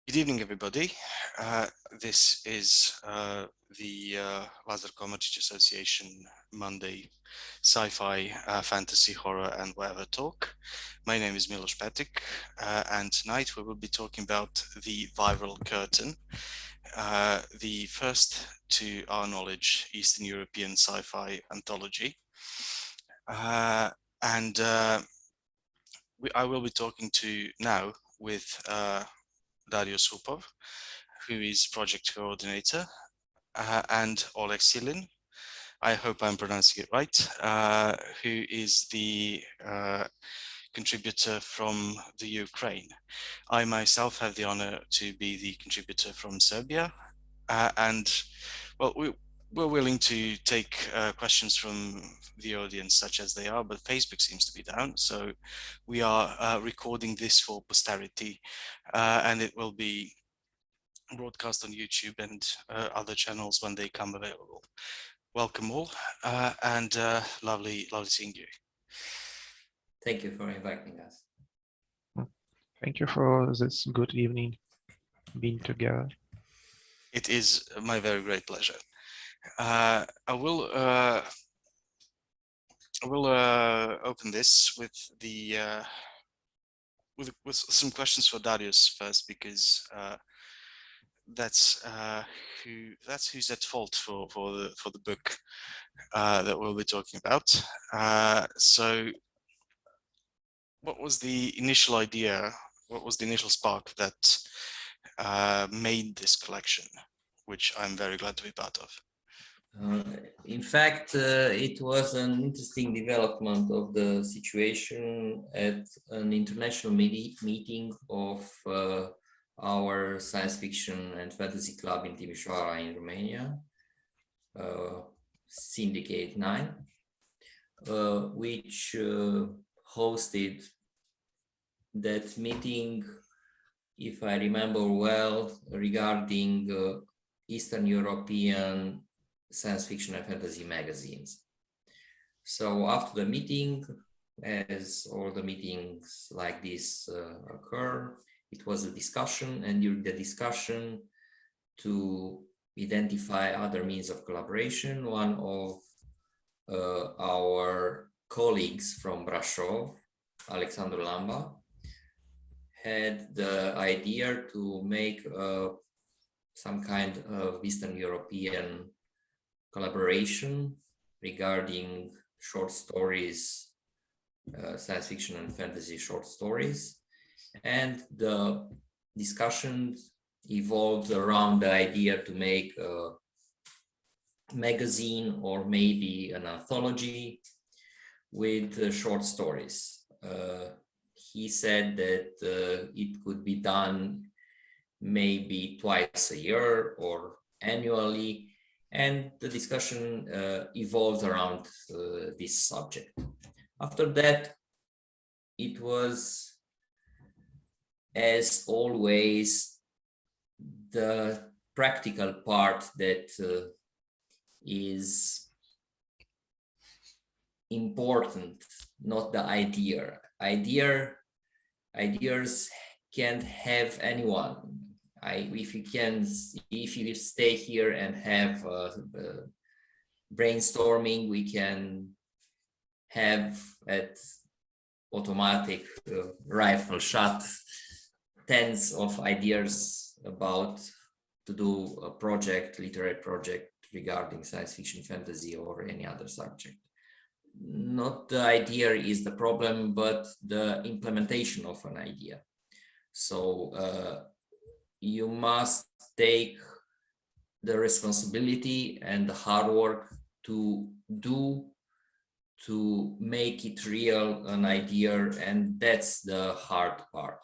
Good evening, everybody. This is the Lazar Komačić Association Monday Sci-Fi, Fantasy, Horror, and whatever talk. My name is Miloš Petic, and tonight we will be talking about the Viral Curtain, the first, to our knowledge, Eastern European sci-fi anthology. I will be talking to now with Darius Hupov, who is project coordinator, and Oleg Silin, I hope I'm pronouncing it right, who is the contributor from the Ukraine. I myself have the honor to be the contributor from Serbia, and well, we're willing to take questions from the audience such as they are, but Facebook seems to be down, so we are recording this for posterity, and it will be broadcast on YouTube and other channels when they come available. Welcome all, and lovely seeing you. Thank you for inviting us. Thank you for this good evening being together. It is my very great pleasure. I will open this with the with some questions for Darius first, because that's who's at fault for the book that we'll be talking about. So what was the initial idea? What was the initial spark that made this collection, which I'm very glad to be part of? In fact, it was an interesting development of the situation at an international meeting of our science fiction and fantasy club in Timișoara in Romania, Syndicate 9, which hosted that meeting, if I remember well, regarding Eastern European science fiction and fantasy magazines. So after the meeting, as all the meetings like this occur, it was a discussion, and during the discussion to identify other means of collaboration, one of our colleagues from Brașov, Alexandru Lamba, had the idea to make some kind of Eastern European collaboration regarding short stories, science fiction and fantasy short stories. And the discussion evolved around the idea to make a magazine or maybe an anthology with short stories. He said that it could be done maybe twice a year or annually, and the discussion evolved around this subject. After that, it was, as always, the practical part that is important, not the idea. Ideas can't have anyone. If you stay here and have brainstorming, we can have at automatic rifle shot tens of ideas about to do a project, literary project regarding science fiction, fantasy, or any other subject. Not the idea is the problem, but the implementation of an idea. So you must take the responsibility and the hard work to make it real, an idea, and that's the hard part.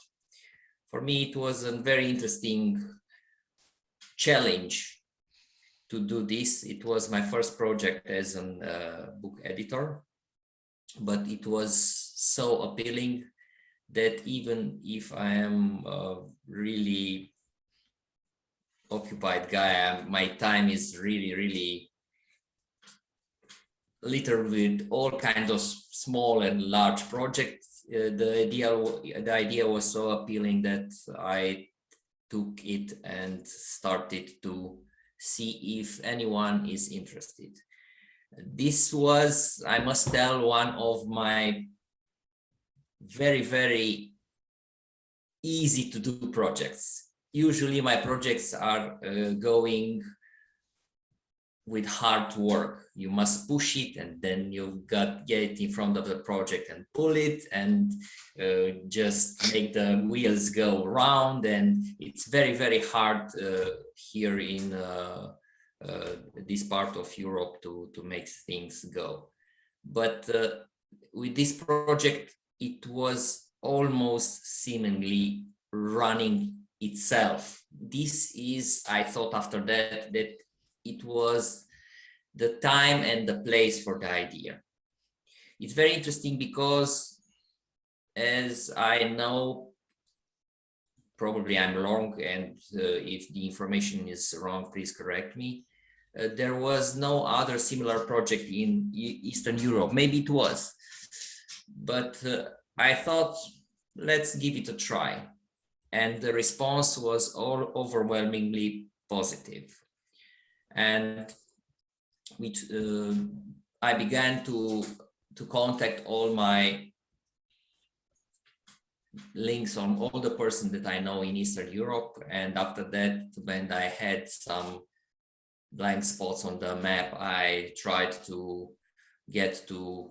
For me, it was a very interesting challenge to do this. It was my first project as a book editor, but it was so appealing that even if I am a really occupied guy, my time is really littered with all kinds of small and large projects. The idea was so appealing that I took it and started to see if anyone is interested. This was, I must tell, one of my very, very easy to do projects. Usually my projects are going with hard work. You must push it, and then you've got get in front of the project and pull it and just make the wheels go round. And it's very, very hard here in this part of Europe to make things go. But with this project, it was almost seemingly running itself. This is, I thought after that, that it was the time and the place for the idea. It's very interesting because, as I know, probably I'm wrong, and if the information is wrong, please correct me. There was no other similar project in Eastern Europe. Maybe it was, but I thought, let's give it a try. And the response was all overwhelmingly positive. And I began to contact all my links on all the persons that I know in Eastern Europe. And after that, when I had some blind spots on the map, I tried to get to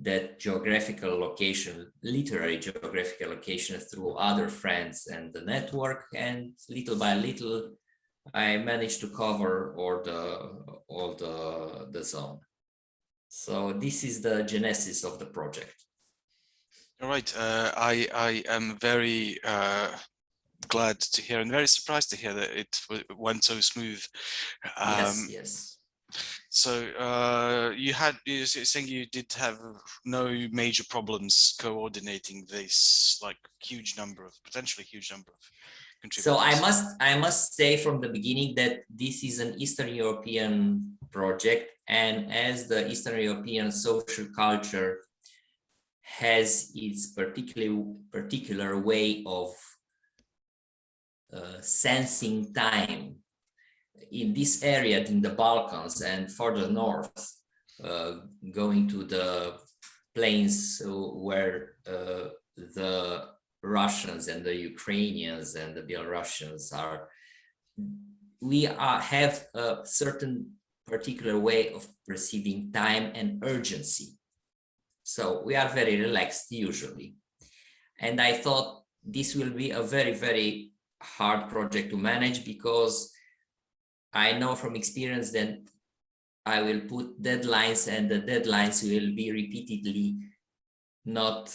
that geographical location, literary geographical location, through other friends and the network. And little by little, I managed to cover all the zone. So this is the genesis of the project. All right. I am very glad to hear and very surprised to hear that it went so smooth. Yes. So you're saying you did have no major problems coordinating this potentially huge number of contributors. So I must say from the beginning that this is an Eastern European project, and as the Eastern European social culture has its particular way of sensing time. In this area, in the Balkans and further north, going to the plains where the Russians and the Ukrainians and the Belarusians are, we have a certain particular way of perceiving time and urgency. So we are very relaxed usually. And I thought this will be a very, very hard project to manage, because I know from experience that I will put deadlines, and the deadlines will be repeatedly not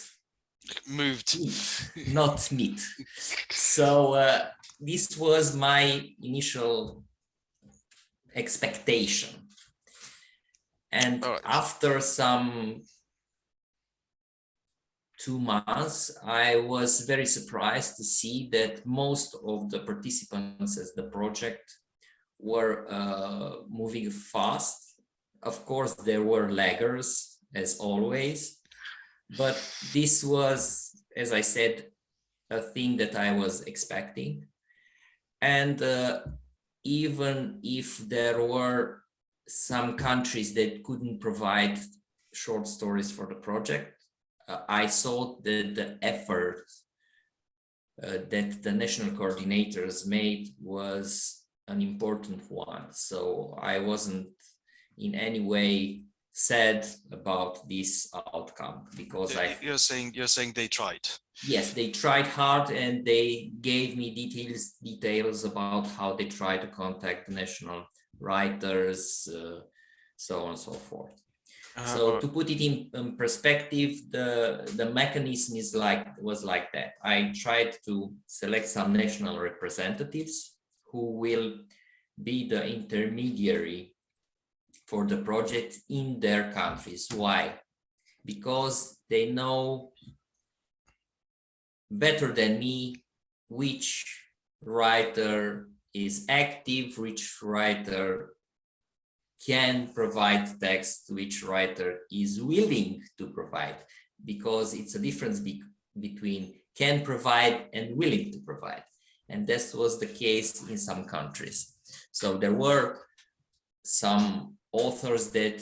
met. So this was my initial expectation. And after some 2 months, I was very surprised to see that most of the participants as the project were moving fast. Of course, there were laggers, as always, but this was, as I said, a thing that I was expecting. And even if there were some countries that couldn't provide short stories for the project, I saw that the effort that the national coordinators made was an important one. So I wasn't in any way sad about this outcome, because you're saying they tried. Yes, they tried hard, and they gave me details about how they try to contact national writers, so on and so forth. So to put it in perspective, the mechanism was like that. I tried to select some national representatives who will be the intermediary for the project in their countries. Why? Because they know better than me which writer is active, which writer can provide text, which writer is willing to provide, because it's a difference between can provide and willing to provide. and this was the case in some countries. So there were some authors that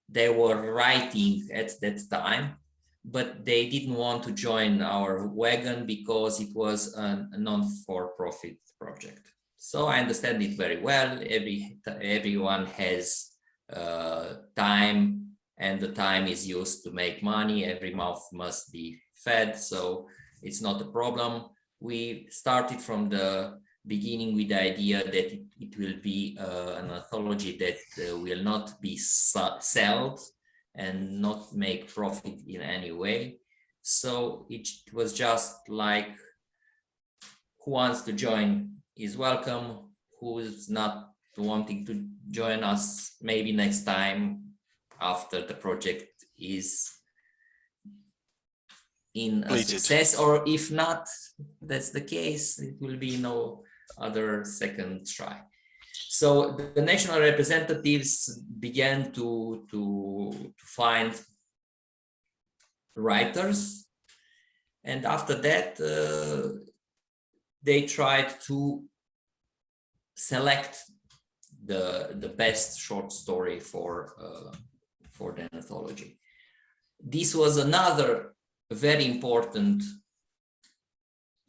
they were writing at that time, but they didn't want to join our wagon because it was a non-for-profit project. So I understand it very well. Everyone has time, and the time is used to make money. Every mouth must be fed, so it's not a problem. We started from the beginning with the idea that it will be an anthology that will not be sold and not make profit in any way. So it was just like, who wants to join is welcome. Who is not wanting to join us, maybe next time after the project is in a success, or if not, that's the case, it will be no other second try. So the national representatives began to find writers, and after that they tried to select the best short story for the anthology. This was another very important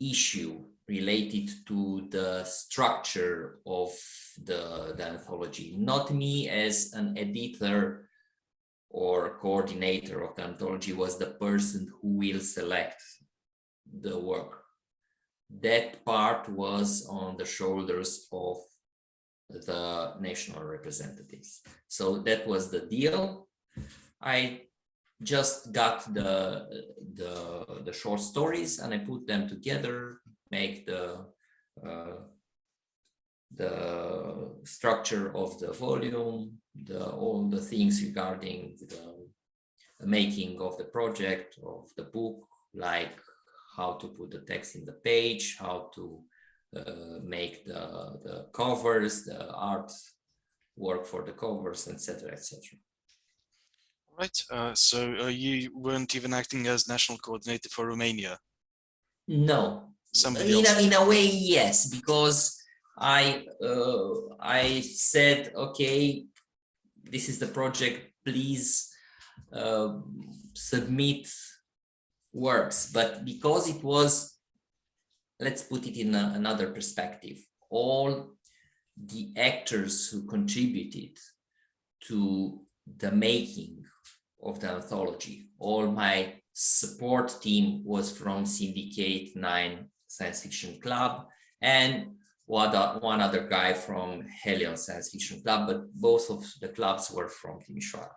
issue related to the structure of the anthology. Not me as an editor or coordinator of the anthology was the person who will select the work. That part was on the shoulders of the national representatives. So that was the deal. I just got the short stories and I put them together, make the structure of the volume, all the things regarding the making of the project, of the book, like how to put the text in the page, how to make the covers, the art work for the covers, etc., etc. Right. So you weren't even acting as national coordinator for Romania? No. Somebody else. In a way, yes, because I said, okay, this is the project, please submit works. But because it was, let's put it in another perspective, all the actors who contributed to the making of the anthology, all my support team was from Syndicate 9 Science Fiction Club, and one other guy from Helion Science Fiction Club, but both of the clubs were from Timișoara.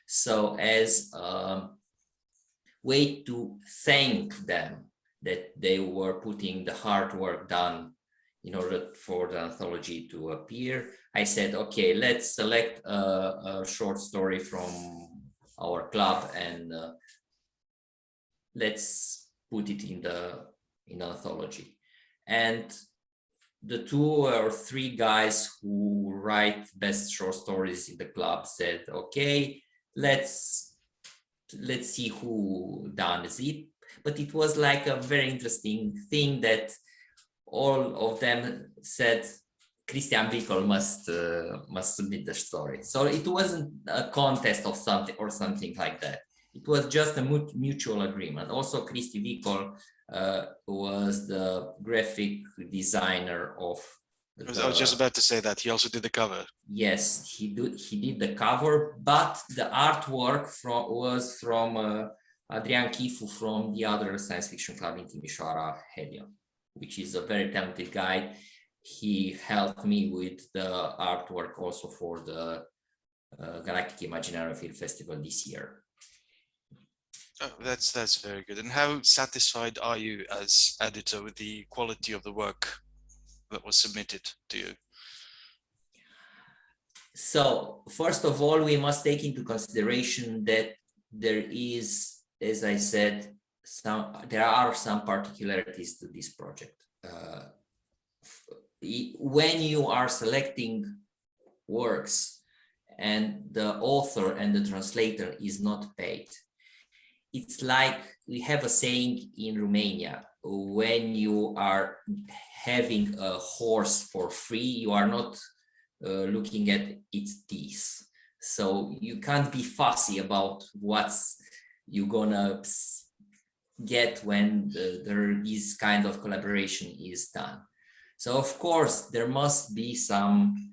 So as a way to thank them that they were putting the hard work done in order for the anthology to appear, I said, okay, let's select a short story from our club and let's put it in the anthology. And the 2 or 3 guys who write best short stories in the club said, okay, let's see who does it. But it was like a very interesting thing that all of them said Christian Vicol must submit the story. So it wasn't a contest of something or something like that. It was just a mutual agreement. Also, Christy Vicol was the graphic designer of I was just about to say that. He also did the cover. Yes, he did the cover, but the artwork was from Adrian Chifu from the other science fiction club in Timișoara, Helion, which is a very talented guy. He helped me with the artwork also for the Galactic Imaginary Film Festival this year. Oh, that's very good. And how satisfied are you as editor with the quality of the work that was submitted to you? So first of all, we must take into consideration that there is, as I said, there are some particularities to this project. When you are selecting works and the author and the translator is not paid, it's like we have a saying in Romania, when you are having a horse for free, you are not looking at its teeth. So you can't be fussy about what's you're gonna get when this kind of collaboration is done. So of course, there must be some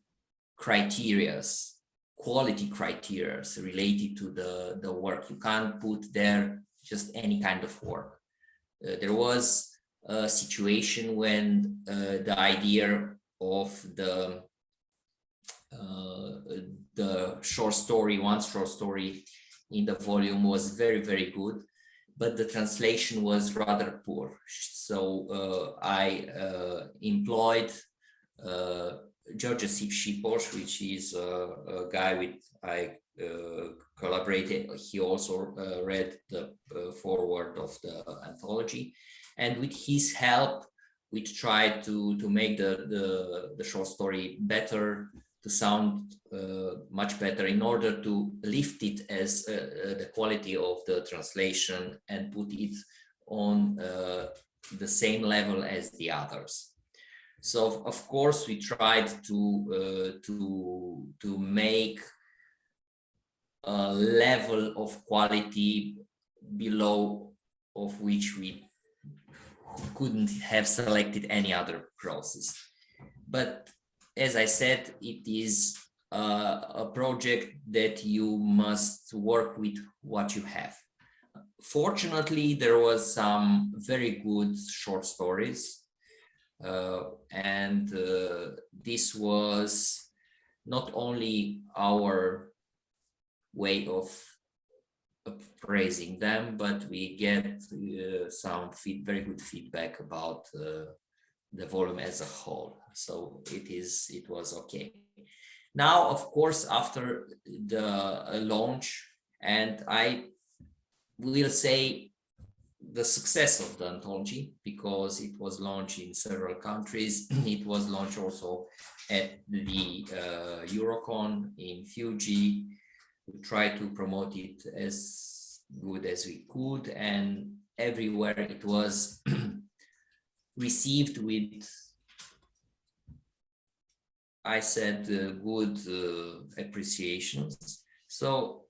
criterias, quality criterias related to the work. You can't put there just any kind of work. There was a situation when the idea of the short story, one short story in the volume was very, very good, but the translation was rather poor. So I employed George Sipos, which is a guy with I collaborated. He also read the foreword of the anthology, and with his help, we tried to make the short story better, to sound much better, in order to lift it as the quality of the translation and put it on the same level as the others. So of course we tried to make a level of quality below of which we couldn't have selected any other process. But as I said, it is a project that you must work with what you have. Fortunately, there was some very good short stories, and this was not only our way of praising them, but we get some very good feedback about the volume as a whole. So it was okay. Now, of course, after the launch, and I will say the success of the anthology, because it was launched in several countries. It was launched also at the Eurocon in Fuji. We tried to promote it as good as we could, and everywhere it was received with, I said, good appreciations. So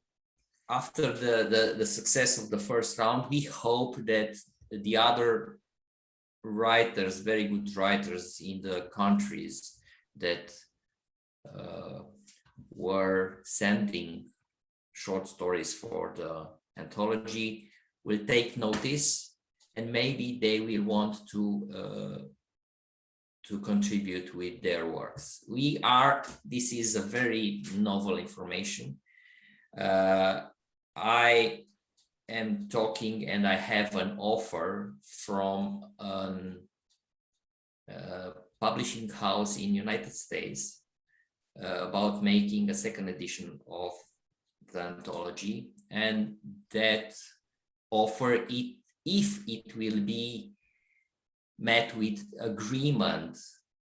after the success of the first round, we hope that the other writers, very good writers in the countries that were sending short stories for the anthology, will take notice, and maybe they will want to contribute with their works. This is a very novel information. I am talking, and I have an offer from a publishing house in United States about making a second edition of the anthology, and that offer, if it will be met with agreement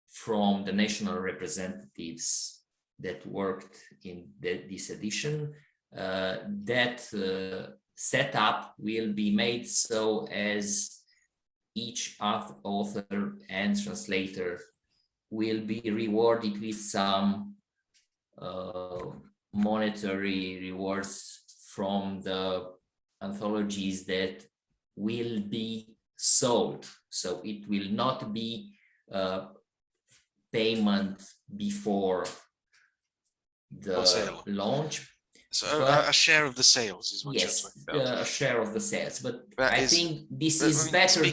from the national representatives that worked in this edition, that setup will be made so as each author and translator will be rewarded with some monetary rewards from the anthologies that will be sold. So it will not be payment before the launch. So a share of the sales is what you're talking about. A share of the sales. But that I think this is better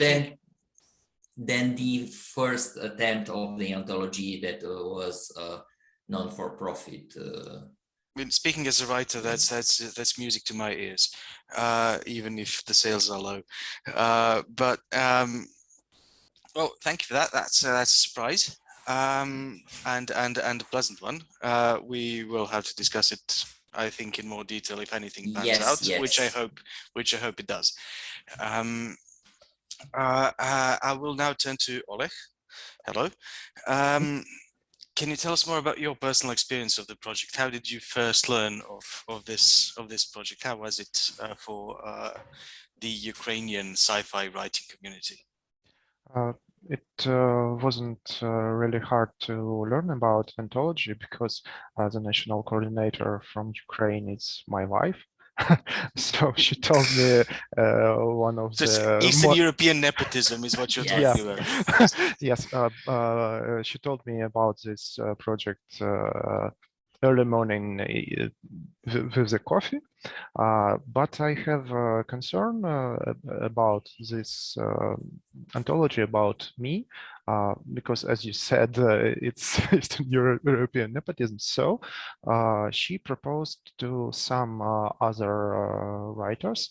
than the first attempt of the anthology that was non-for-profit. I mean, speaking as a writer, that's music to my ears, even if the sales are low. Well, thank you for that. That's a surprise, and a pleasant one. We will have to discuss it, I think, in more detail if anything pans out, yes. which I hope it does. I will now turn to Oleg. Hello. Can you tell us more about your personal experience of the project? How did you first learn of this project? How was it for the Ukrainian sci-fi writing community? It wasn't really hard to learn about anthology because the national coordinator from Ukraine is my wife. So she told me one of So it's the Eastern European nepotism is what you're Yes, talking about. yes. yes, she told me about this project early morning with the coffee. But I have a concern about this anthology about me, because as you said, it's Eastern European nepotism. So she proposed to some other writers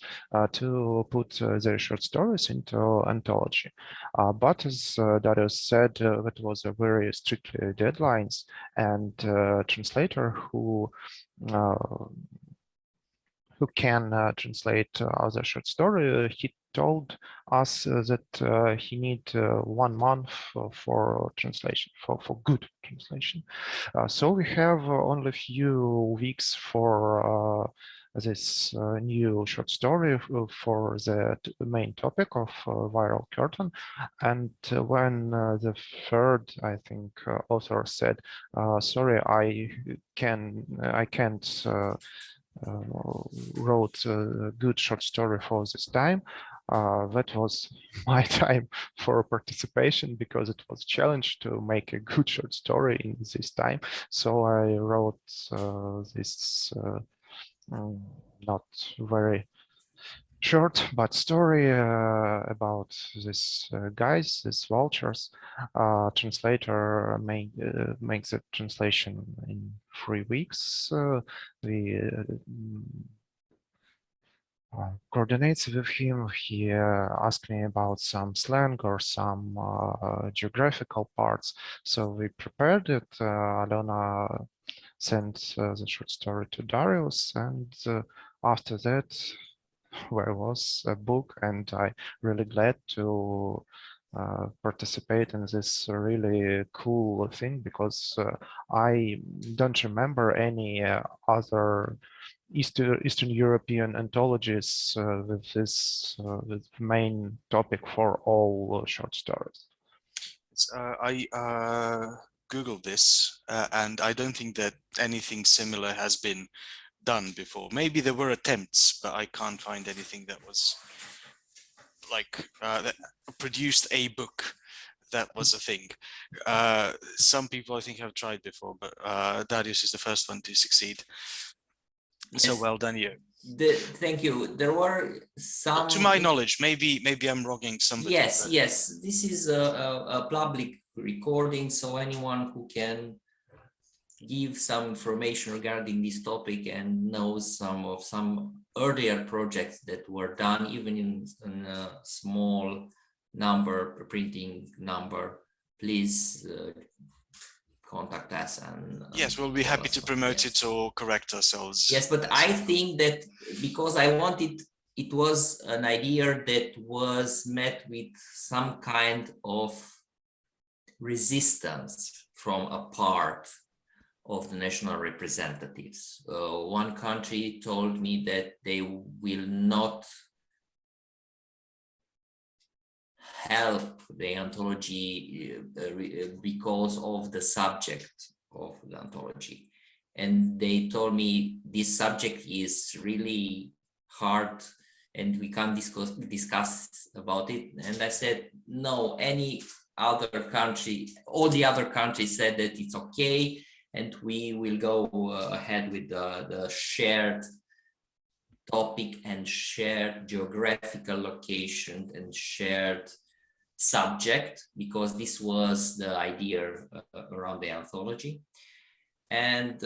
to put their short stories into anthology. But as Darius said, that was a very strict deadlines, and translator uh, who can translate other short story, he told us that he need 1 month for translation, for good translation. So we have only a few weeks for this new short story for the main topic of viral curtain. And when the third, I think, author said, sorry, I can't wrote a good short story for this time. That was my time for participation because it was a challenge to make a good short story in this time. So I wrote this not very short but story about these guys, these vultures. Translator makes the translation in 3 weeks. We coordinates with him. He asked me about some slang or some geographical parts. So we prepared it. Alona sent the short story to Darius, and after that, there was a book, and I really glad to participate in this really cool thing because I don't remember any other Eastern European anthologies with this with main topic for all short stories. I Googled this, and I don't think that anything similar has been done before. Maybe there were attempts, but I can't find anything that was like that produced a book that was a thing. Some people I think have tried before, but Darius is the first one to succeed. Yes. So well done, you. Thank you. There were some. To my knowledge, maybe I'm wronging somebody. Yes, but... yes. This is a public recording, so anyone who can give some information regarding this topic and knows some earlier projects that were done, even in a small number, printing number, please contact us and yes, we'll be happy to promote it or correct ourselves. Yes, but I think that because I wanted, it was an idea that was met with some kind of resistance from a part of the national representatives. One country told me that they will not help the anthology because of the subject of the anthology. And they told me this subject is really hard and we can't discuss about it. And I said, no, any other country, all the other countries said that it's okay, and we will go ahead with the shared topic and shared geographical location and shared subject, because this was the idea around the anthology. And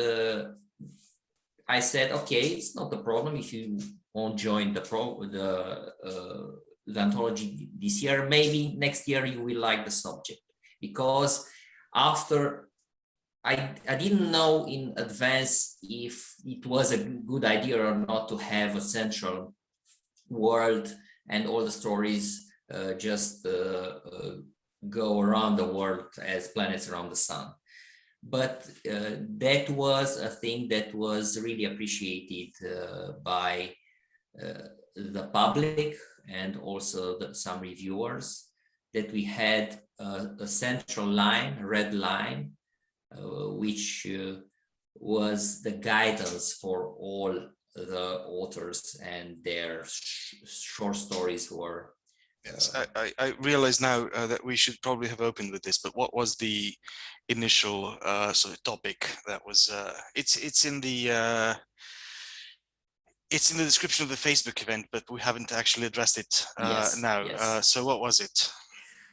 I said, okay, it's not a problem if you won't join the anthology this year. Maybe next year you will like the subject, because after I didn't know in advance if it was a good idea or not to have a central world and all the stories just go around the world as planets around the sun. But that was a thing that was really appreciated by the public and also some reviewers. that we had a central line, a red line, which was the guidance for all the authors, and their short stories were. Yes, I realize now that we should probably have opened with this, but what was the initial sort of topic that was? It's in the description of the Facebook event, but we haven't actually addressed it now. Yes. So what was it?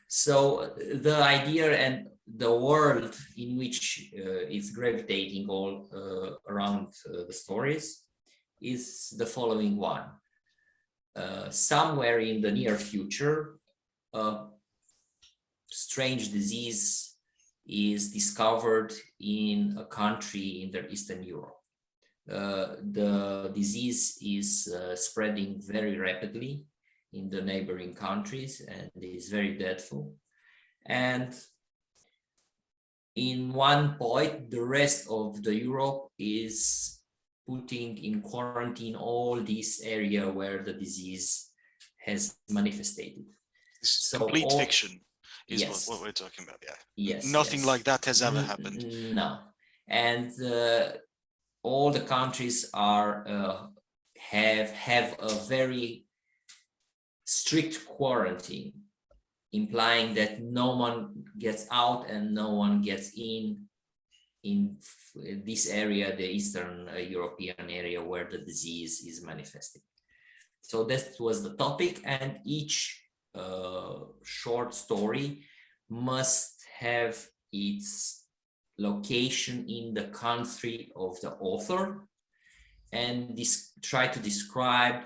So the idea and the world in which it's gravitating all around the stories is the following one. Somewhere in the near future, a strange disease is discovered in a country in the Eastern Europe. The disease is spreading very rapidly in the neighboring countries and is very deadly. And in one point, the rest of the Europe is putting in quarantine all this area where the disease has manifested. So complete fiction is what we're talking about. Yeah. Yes. Nothing like that has ever happened. No. And all the countries are have a very strict quarantine, implying that no one gets out and no one gets in this area, the Eastern European area where the disease is manifesting. So that was the topic, and each short story must have its location in the country of the author, and try to describe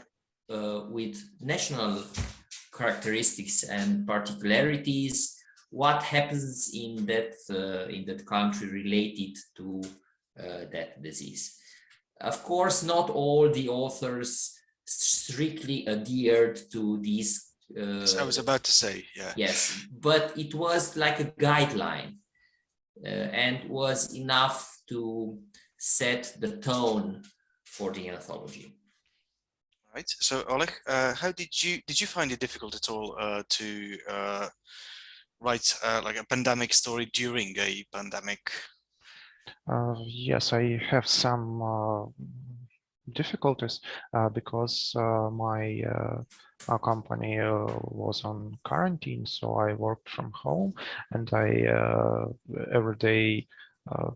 with national characteristics and particularities what happens in that country related to that disease. Of course, not all the authors strictly adhered to these. I was about to say, yeah. Yes, but it was like a guideline and was enough to set the tone for the anthology. Right. So Oleg, how did you find it difficult at all to write like a pandemic story during a pandemic? Yes, I have some difficulties because my company was on quarantine, so I worked from home, and I every day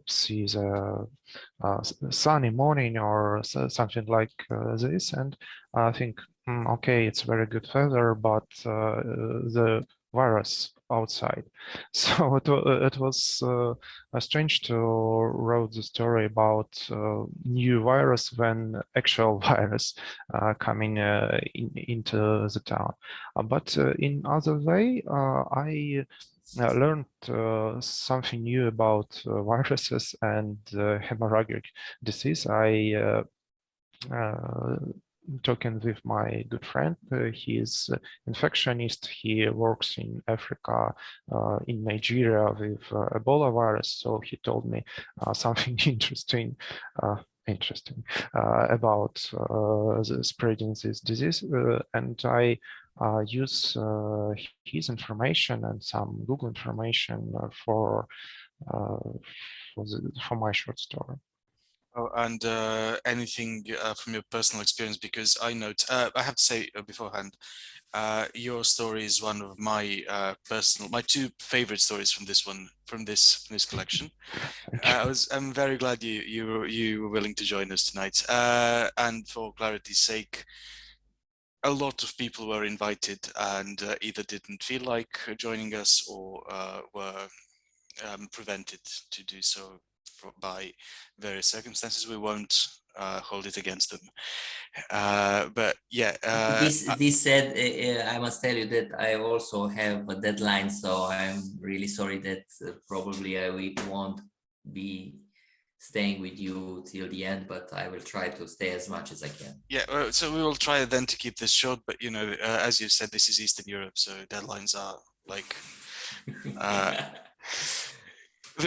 see the sunny morning or something like this, and I think, okay, it's very good weather, but the virus outside. So it was strange to write the story about new virus when actual virus coming into the town. But in other way, I learned something new about viruses and hemorrhagic disease. I talking with my good friend. He is infectionist. He works in Africa, in Nigeria with Ebola virus. So he told me something interesting about spreading this disease, and I use his information and some Google information for my short story. Oh, and anything from your personal experience, because I note, I have to say beforehand, your story is one of my my two favorite stories from this collection. I'm very glad you were willing to join us tonight. And for clarity's sake, a lot of people were invited and either didn't feel like joining us or were prevented to do so by various circumstances. We won't hold it against them. But yeah. This said, I must tell you that I also have a deadline, so I'm really sorry that probably I won't be staying with you till the end, but I will try to stay as much as I can. Yeah, so we will try then to keep this short, but you know, as you said, this is Eastern Europe, so deadlines are like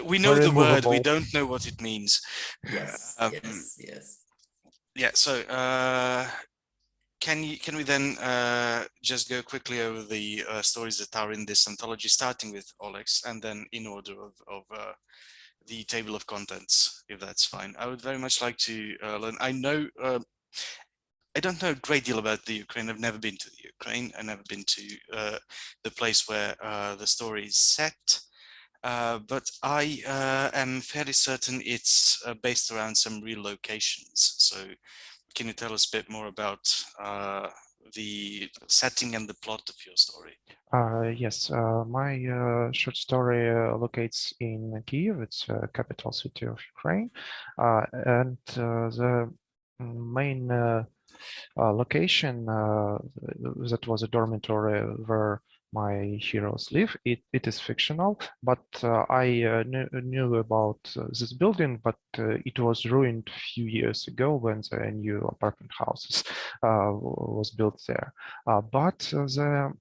we know the word, we don't know what it means. Yes, yes. Yeah, so can we then just go quickly over the stories that are in this anthology, starting with Olex, and then in order of the table of contents, if that's fine. I would very much like to learn. I don't know a great deal about the Ukraine. I've never been to the Ukraine. I've never been to the place where the story is set. But I am fairly certain it's based around some real locations. So can you tell us a bit more about the setting and the plot of your story? Yes, my short story locates in Kyiv. It's a capital city of Ukraine, and the main location that was a dormitory where my heroes live. It is fictional, but I knew about this building, but it was ruined a few years ago when the new apartment houses was built there. But the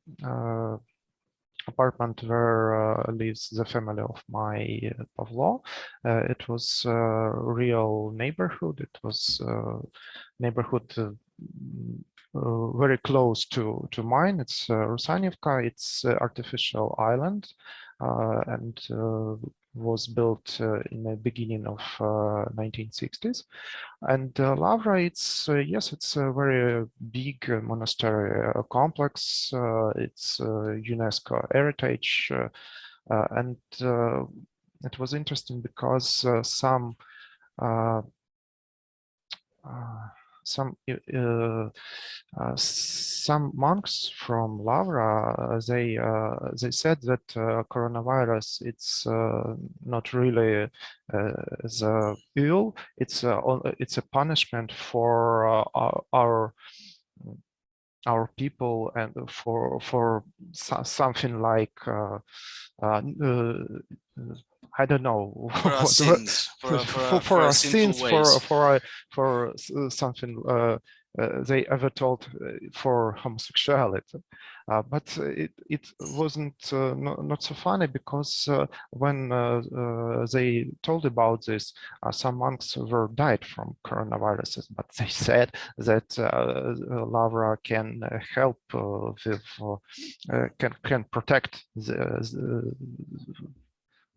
apartment where lives the family of my Pavlo. It was a real neighborhood. It was neighborhood very close to mine. It's Rusanivka. It's artificial island, and was built in the beginning of 1960s. And Lavra, it's yes, it's a very big monastery complex. It's UNESCO heritage, and it was interesting because some monks from Lavra, they said that coronavirus, it's not really the ill, it's a punishment for our people, and for something like I don't know, for our sins, for our sins, for something they ever told for homosexuality. But it wasn't not so funny, because when they told about this, some monks were died from coronaviruses, but they said that Lavra can help with can protect the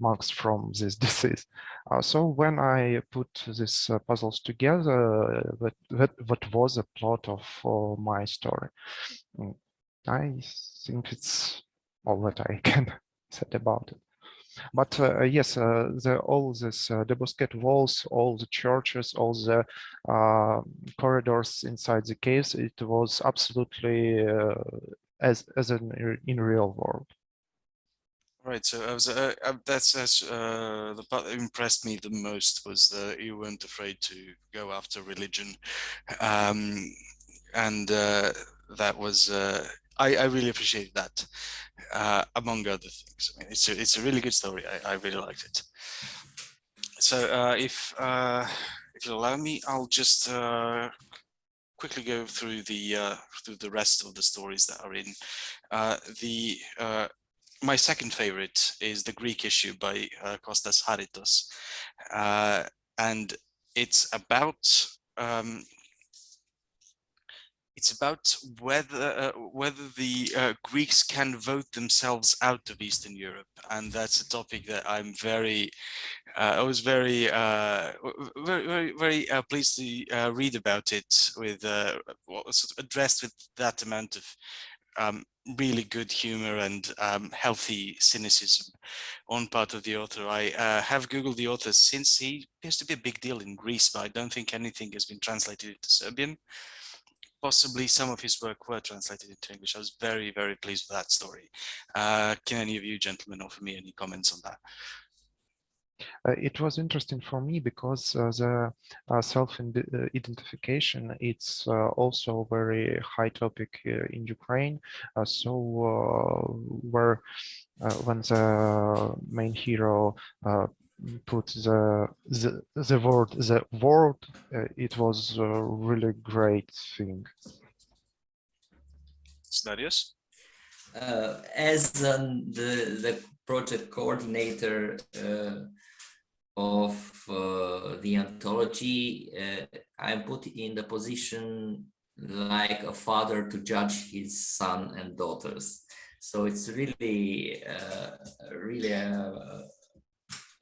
monks from this disease. So when I put these puzzles together, that was a plot of my story. I think it's all that I can say about it. But yes, all this the Bosquet walls, all the churches, all the corridors inside the caves, it was absolutely as in real world. Right, so that's the part that impressed me the most was that you weren't afraid to go after religion, and that was I really appreciate that, among other things. I mean, it's a really good story. I really liked it. So if you'll allow me, I'll just quickly go through the rest of the stories that are in my second favorite is the Greek issue by Kostas Haritos, and it's about whether the Greeks can vote themselves out of Eastern Europe, and that's a topic that I'm I was very pleased to read about it with what was addressed with that amount of really good humor and healthy cynicism on part of the author. I have Googled the author since. He appears to be a big deal in Greece, but I don't think anything has been translated into Serbian. Possibly some of his work were translated into English. I was very, very pleased with that story. Can any of you gentlemen offer me any comments on that? It was interesting for me because the self-identification, it's also a very high topic in Ukraine. So when the main hero put the word, it was a really great thing. Darius? As the project coordinator of the anthology, I'm put in the position like a father to judge his son and daughters. So it's really, really a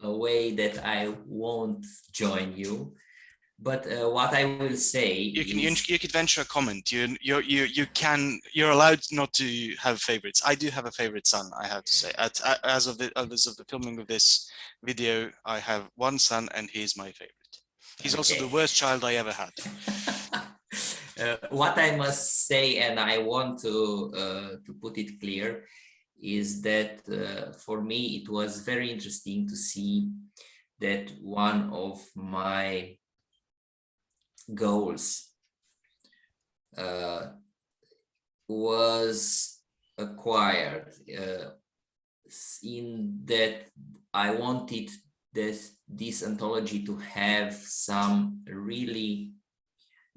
way that I won't join you. But what I will say you could venture a comment. You're allowed not to have favorites. I do have a favorite son, I have to say. As of the filming of this video, I have one son, and he's my favorite. He's also the worst child I ever had. What I must say, and I want to put it clear, is that for me it was very interesting to see that one of my goals was acquired, in that I wanted this anthology to have some really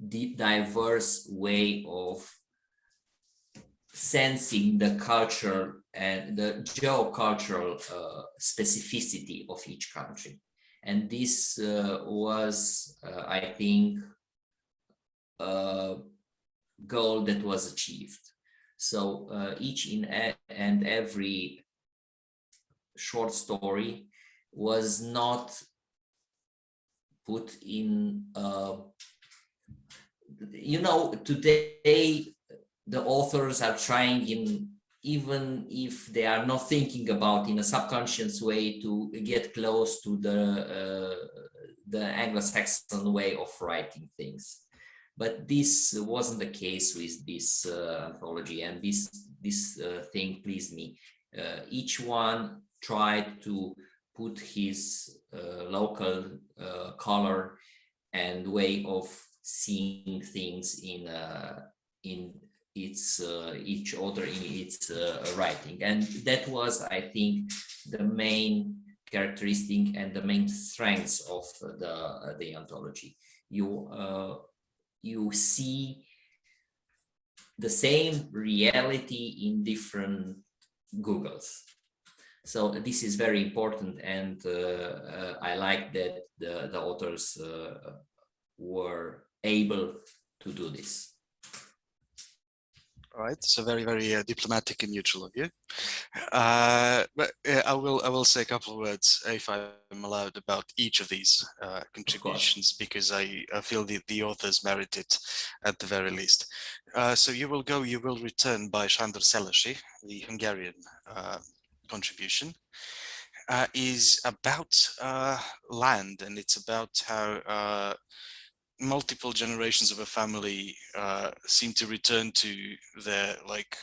diverse way of sensing the culture and the geocultural specificity of each country. And this was, I think, a goal that was achieved. So each and every short story was not put in, today the authors are trying, even if they are not thinking about in a subconscious way, to get close to the Anglo-Saxon way of writing things. But this wasn't the case with this anthology, and this thing pleased me. Each one tried to put his local color and way of seeing things in its each other in its writing, and that was, I think, the main characteristic and the main strengths of the anthology. You see the same reality in different Googles. So this is very important, and I like that the authors were able to do this. All right, so very, very diplomatic and neutral of you. But I will say a couple of words, if I'm allowed, about each of these contributions, because I feel the authors merit it at the very least. So You Will Return by Sándor Székely, the Hungarian contribution, is about land, and it's about how multiple generations of a family seem to return to their, like,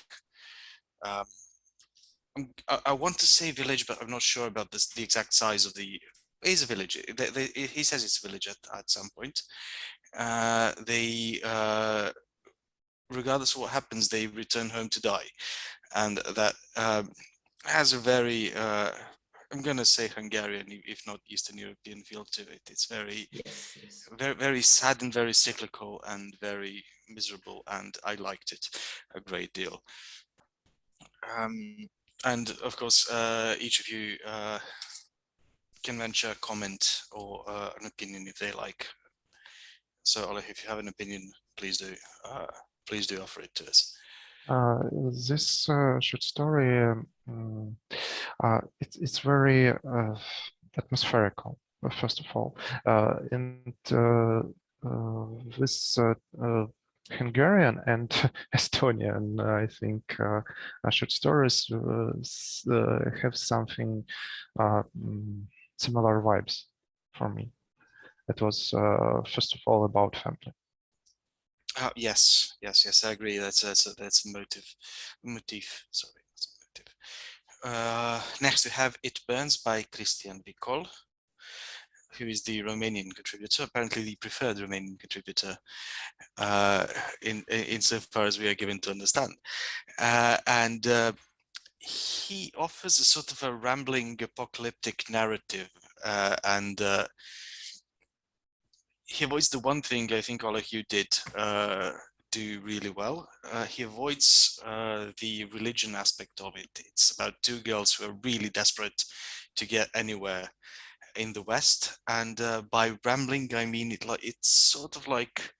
I want to say village, but I'm not sure about the exact size of the. It is a village. He says it's a village at some point. Regardless of what happens, they return home to die, and that has a very I'm going to say Hungarian, if not Eastern European feel to it. It's very, very, very sad and very cyclical and very miserable, and I liked it a great deal. And of course, each of you can venture a comment or an opinion if they like. So, Oleg, if you have an opinion, please do offer it to us. This short story, it's very atmospherical, first of all, and this Hungarian and Estonian, I think, short stories have something similar vibes for me. It was first of all about family. Yes, I agree. That's a motif. Sorry, that's a motive. Next, we have It Burns by Cristian Vicol, who is the Romanian contributor, apparently the preferred Romanian contributor, insofar as we are given to understand. And he offers a sort of a rambling apocalyptic narrative, and he avoids the one thing I think, Oleg, you did do really well. He avoids the religion aspect of it. It's about two girls who are really desperate to get anywhere in the West, and by rambling I mean it's sort of like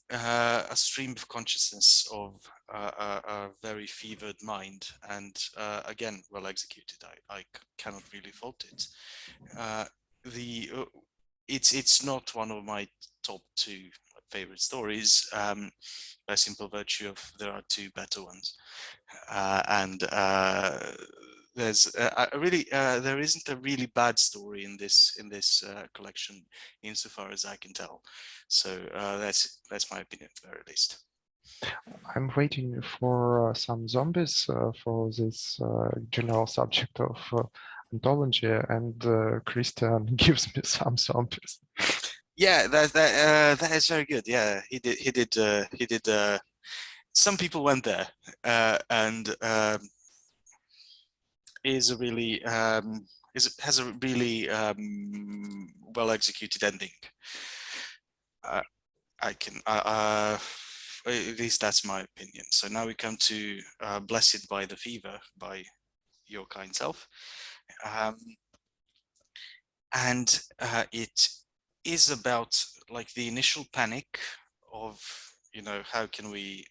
a stream of consciousness of a very fevered mind, and again, well executed. I cannot really fault it. It's not one of my top 2 favorite stories, by simple virtue of there are 2 better ones, and there's there isn't a really bad story in this collection, insofar as I can tell. So that's my opinion at the very least. I'm waiting for some zombies for this general subject of anthology, and Christian gives me some zombies. Yeah, that is very good. Yeah, he did. Some people went there, and is a really has a really well executed ending. At least that's my opinion. So now we come to Blessed by the Fever by your kind self. And it is about like the initial panic of, you know, how can we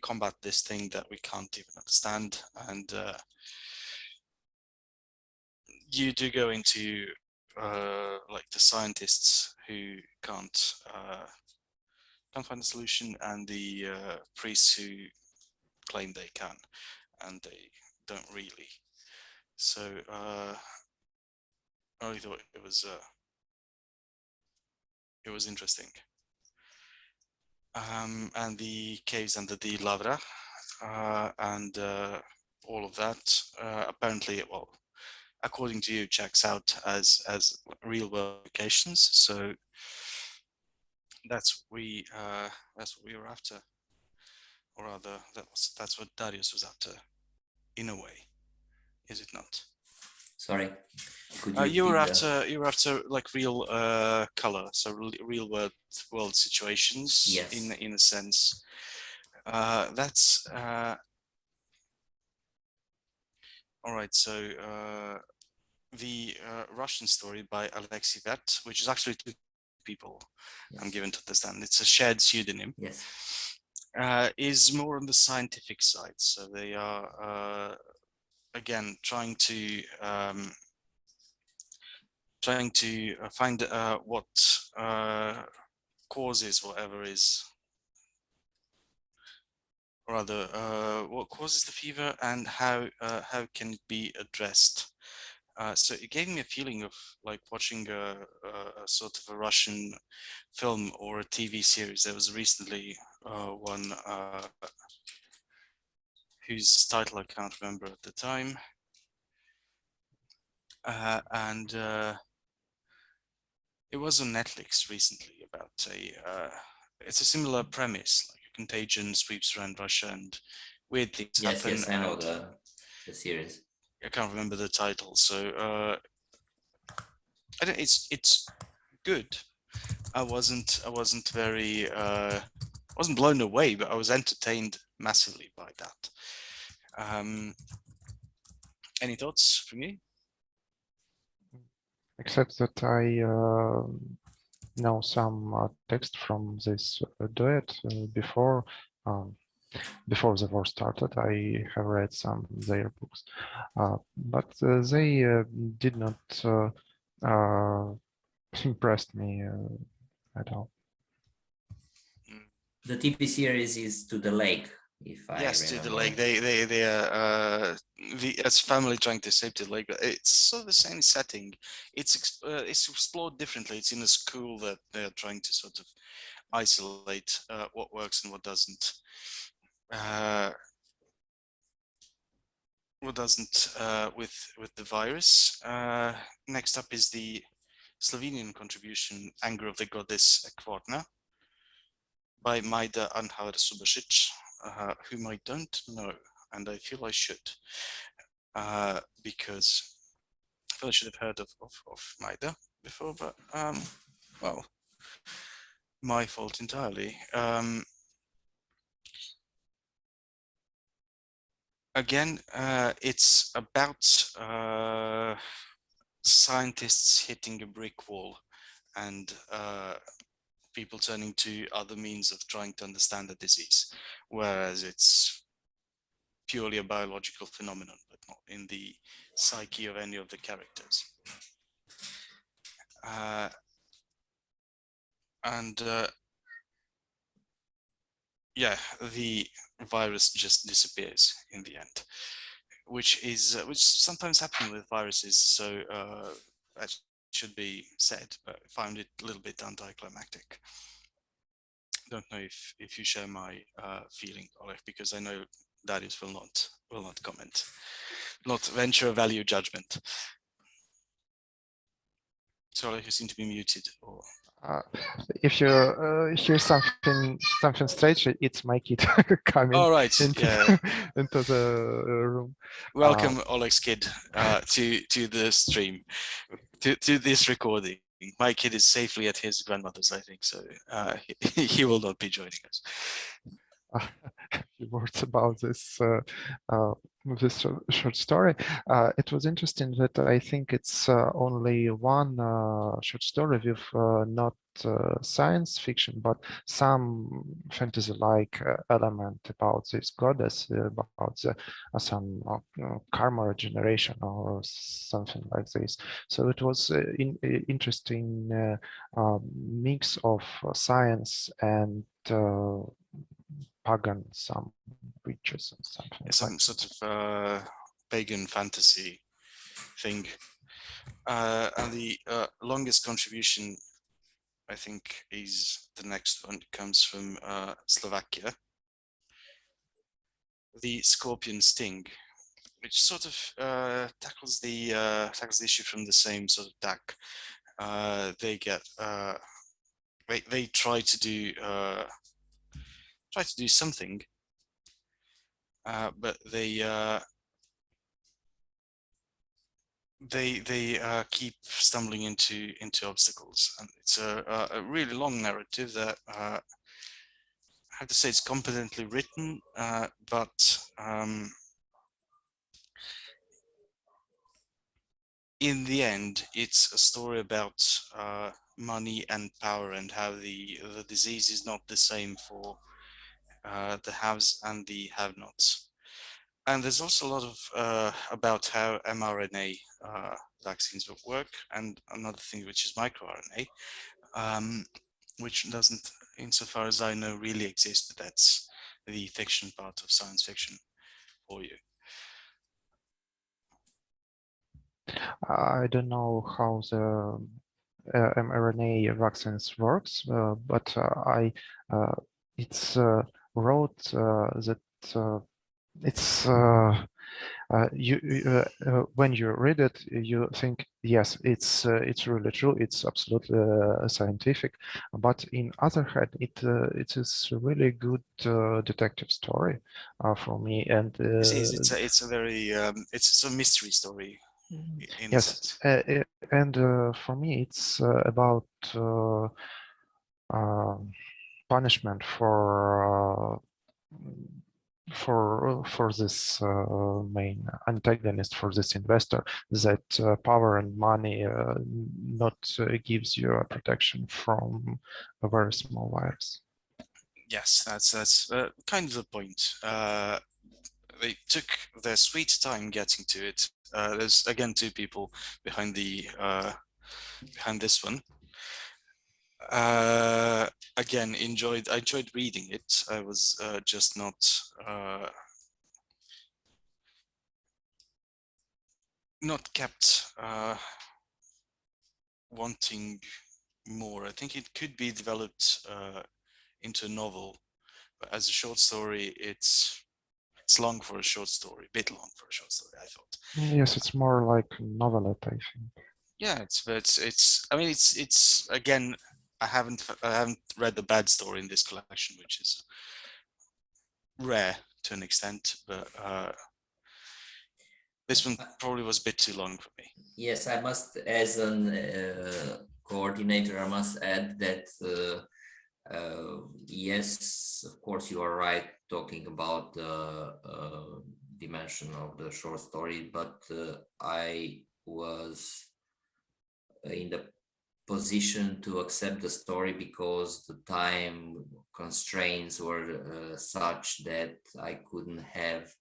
combat this thing that we can't even understand? And you do go into like the scientists who can't find a solution, and the priests who claim they can, and they don't really. So I really thought it was interesting. And the caves under the Lavra, and all of that, apparently, well, according to you, checks out as real world locations. So that's what we were after, or rather, that's what Darius was after, in a way, is it not? Sorry, could You were repeat after like real color, so real world situations. Yes. In a sense. That's all right. So the Russian story by Alexei Vet, which is actually 2 people, Yes. I'm given to understand. It's a shared pseudonym. Yes. Is more on the scientific side. So they are again trying to find what causes whatever is, or rather, what causes the fever and how can it be addressed. So it gave me a feeling of like watching a sort of a Russian film or a TV series. There was recently one whose title I can't remember at the time, and it was on Netflix recently about it's a similar premise, like a contagion sweeps around Russia and weird things Yes, happen. yes, I know the series. I can't remember the title, so it's good. I wasn't very wasn't blown away, but I was entertained massively by that. Any thoughts from you? Except that I know some text from this duet before. Before the war started, I have read some their books, but they did not impress me at all. The TV series is To the Lake, if I Yes, remember. to the lake. They are as family trying to escape to the lake. It's sort of the same setting. It's explored differently. It's in a school that they're trying to sort of isolate what works and what doesn't. With the virus. Next up is the Slovenian contribution, Anger of the Goddess Ekvarna, by Majda Anhar Subasic, whom I don't know, and I feel I should, because I feel I should have heard of Majda before, but well, my fault entirely. Again, it's about scientists hitting a brick wall and people turning to other means of trying to understand the disease, whereas it's purely a biological phenomenon, but not in the psyche of any of the characters. Yeah, the virus just disappears in the end, which sometimes happens with viruses. So that should be said, but I found it a little bit anticlimactic. Don't know if you share my feeling, Oleg, because I know Darius will not comment, not venture a value judgment. So Oleg, you seem to be muted. Or if you hear something strange, it's my kid coming all right, into, yeah. into the room. Welcome, Oleg's kid, to the stream, to this recording. My kid is safely at his grandmother's, I think, so he will not be joining us. A few words about this short story. It was interesting that I think it's only one short story with not science fiction, but some fantasy-like element about this goddess, about some karma regeneration or something like this. So it was interesting mix of science and pagan, some witches and something. It's some sort of pagan fantasy thing. And the longest contribution, I think, is the next one. It comes from Slovakia. The scorpion sting, which sort of tackles the issue from the same sort of tack. They get they try to do something, but they keep stumbling into obstacles, and it's a really long narrative that I have to say it's competently written, but in the end, it's a story about money and power, and how the disease is not the same for the haves and the have-nots. And there's also a lot of about how mRNA vaccines will work, and another thing which is microRNA, which doesn't, insofar as I know, really exist. But that's the fiction part of science fiction for you. I don't know how the mRNA vaccines works, but I it's wrote that it's when you read it, you think, yes, it's really true, it's absolutely scientific. But in other hand, it is a really good detective story for me. And it's a very it's a mystery story in a sense. And for me, it's about punishment for this main antagonist, for this investor, that power and money not gives you a protection from a very small virus. Yes, that's kind of the point. They took their sweet time getting to it. There's again two people behind the behind this one. Again, I enjoyed reading it. I was just not kept wanting more. I think it could be developed into a novel, but as a short story, it's long for a short story, a bit long for a short story, I thought. Yes, it's more like a novelette, I think. Yeah, it's I mean, it's again, I haven't read the bad story in this collection, which is rare to an extent, but this one probably was a bit too long for me. Yes, I must, as an coordinator, I must add that yes, of course, you are right talking about the dimension of the short story, but I was in the position to accept the story because the time constraints were such that I couldn't have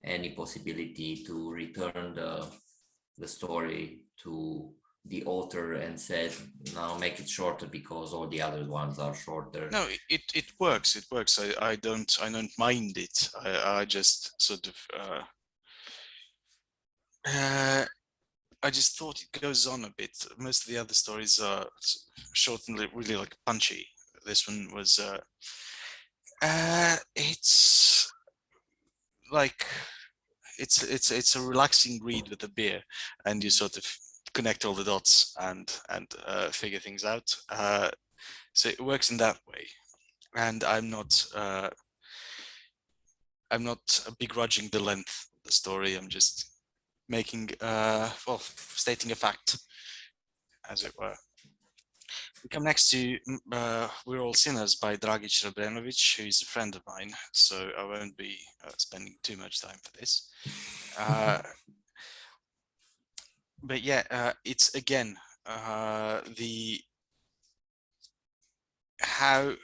any possibility to return the story to the author and said, now make it shorter because all the other ones are shorter. No, it works. It works. I don't mind it. I just sort of I just thought it goes on a bit. Most of the other stories are short and really like punchy. This one was it's like it's a relaxing read with a beer, and you sort of connect all the dots and figure things out. So it works in that way, and I'm not begrudging the length of the story. I'm just making well, stating a fact, as it were. We come next to We're All Sinners by Dragic Rebrenovic, who is a friend of mine, so I won't be spending too much time for this. But yeah, it's again the how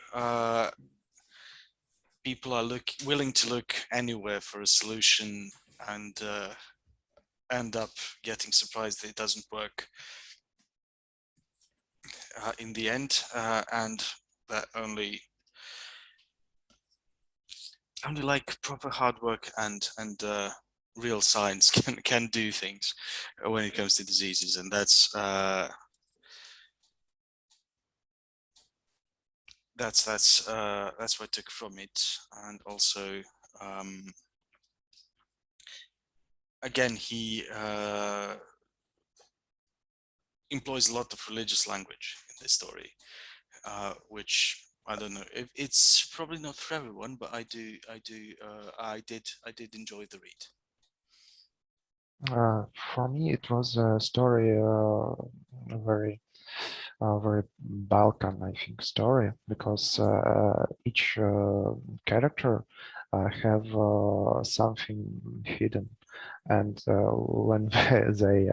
people are willing to look anywhere for a solution and end up getting surprised that it doesn't work in the end, and that only like proper hard work and real science can do things when it comes to diseases, and that's what I took from it. And also again, he employs a lot of religious language in this story, which I don't know if it's probably not for everyone, but I did enjoy the read. For me, it was a story, a very Balkan, I think, story, because each character have something hidden, and when they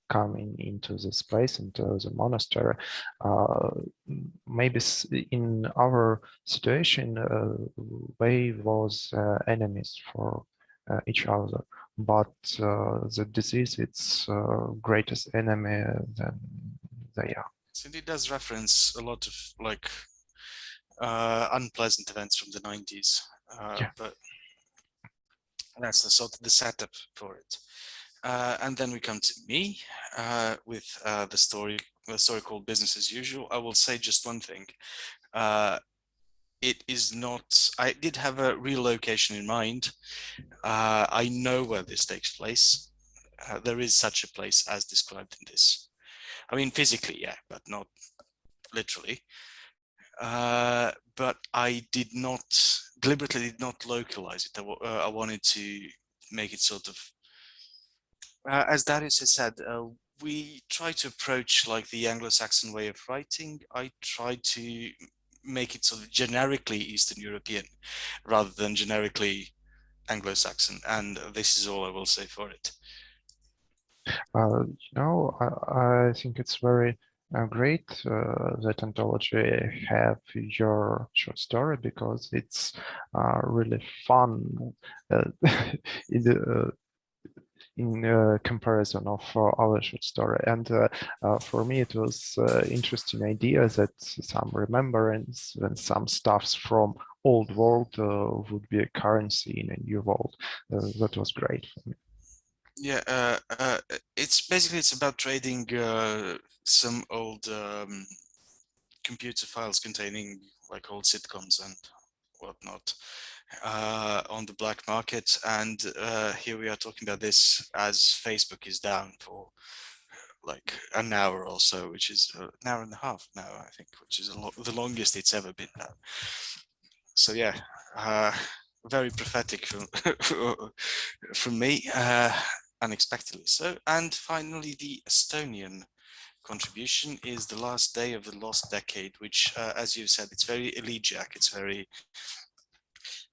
come into this place, into the monastery, maybe in our situation, they was enemies for each other, but the disease, it's greatest enemy than they are. So it does reference a lot of like unpleasant events from the 90s, Yeah. but that's the sort of the setup for it. And then we come to me with the story called Business as Usual. I will say just one thing. It is not, I did have a real location in mind. I know where this takes place. There is such a place as described in this. I mean, physically, yeah, but not literally. But I deliberately did not localize it. I wanted to make it sort of, as Darius has said, we try to approach like the Anglo-Saxon way of writing. I try to make it sort of generically Eastern European rather than generically Anglo-Saxon, and this is all I will say for it. I think it's very great that anthology have your short story, because it's really fun in comparison of other short story. And for me, it was interesting idea that some remembrance and some stuffs from old world would be a currency in a new world. That was great for me. Yeah, it's about trading some old computer files containing like old sitcoms and whatnot on the black market, and here we are talking about this as Facebook is down for like an hour or so, which is an hour and a half now, I think, which is the longest it's ever been now. So yeah, very prophetic from me, unexpectedly so. And finally, the Estonian contribution is The Last Day of the Lost Decade, which, as you said, it's very elegiac, it's very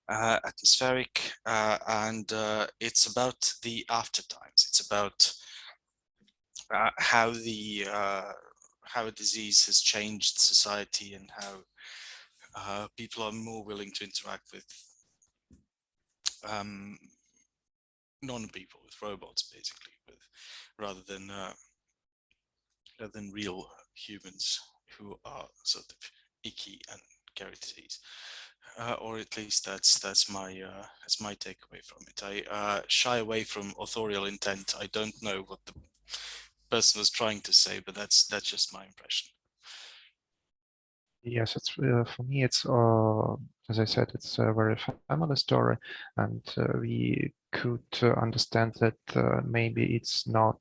atmospheric, and it's about the after times. It's about how the how a disease has changed society and how people are more willing to interact with non-people, with robots, basically, rather than real humans who are sort of icky and carry disease. Or at least that's my takeaway from it. I shy away from authorial intent. I don't know what the person was trying to say, but that's just my impression. Yes, it's for me. It's as I said, it's a very family story, and we could understand that maybe it's not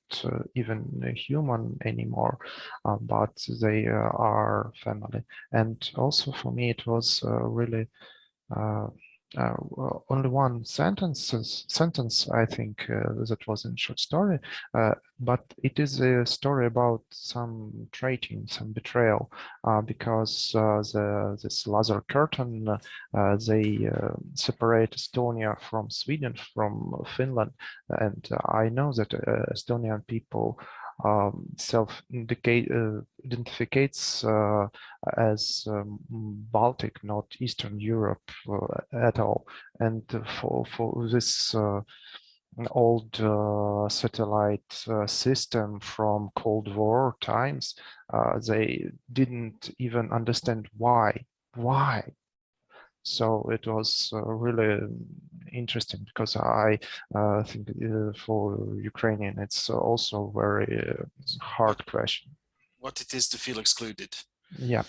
even human anymore, but they are family. And also for me, it was really only one sentence, I think, that was in short story, but it is a story about some traiting, some betrayal, because this laser curtain, they separate Estonia from Sweden, from Finland, and I know that Estonian people identificates as Baltic, not Eastern Europe at all. And for this old satellite system from Cold War times, they didn't even understand why. So it was really interesting, because I think for Ukrainian, it's also very hard question. What it is to feel excluded. Yeah.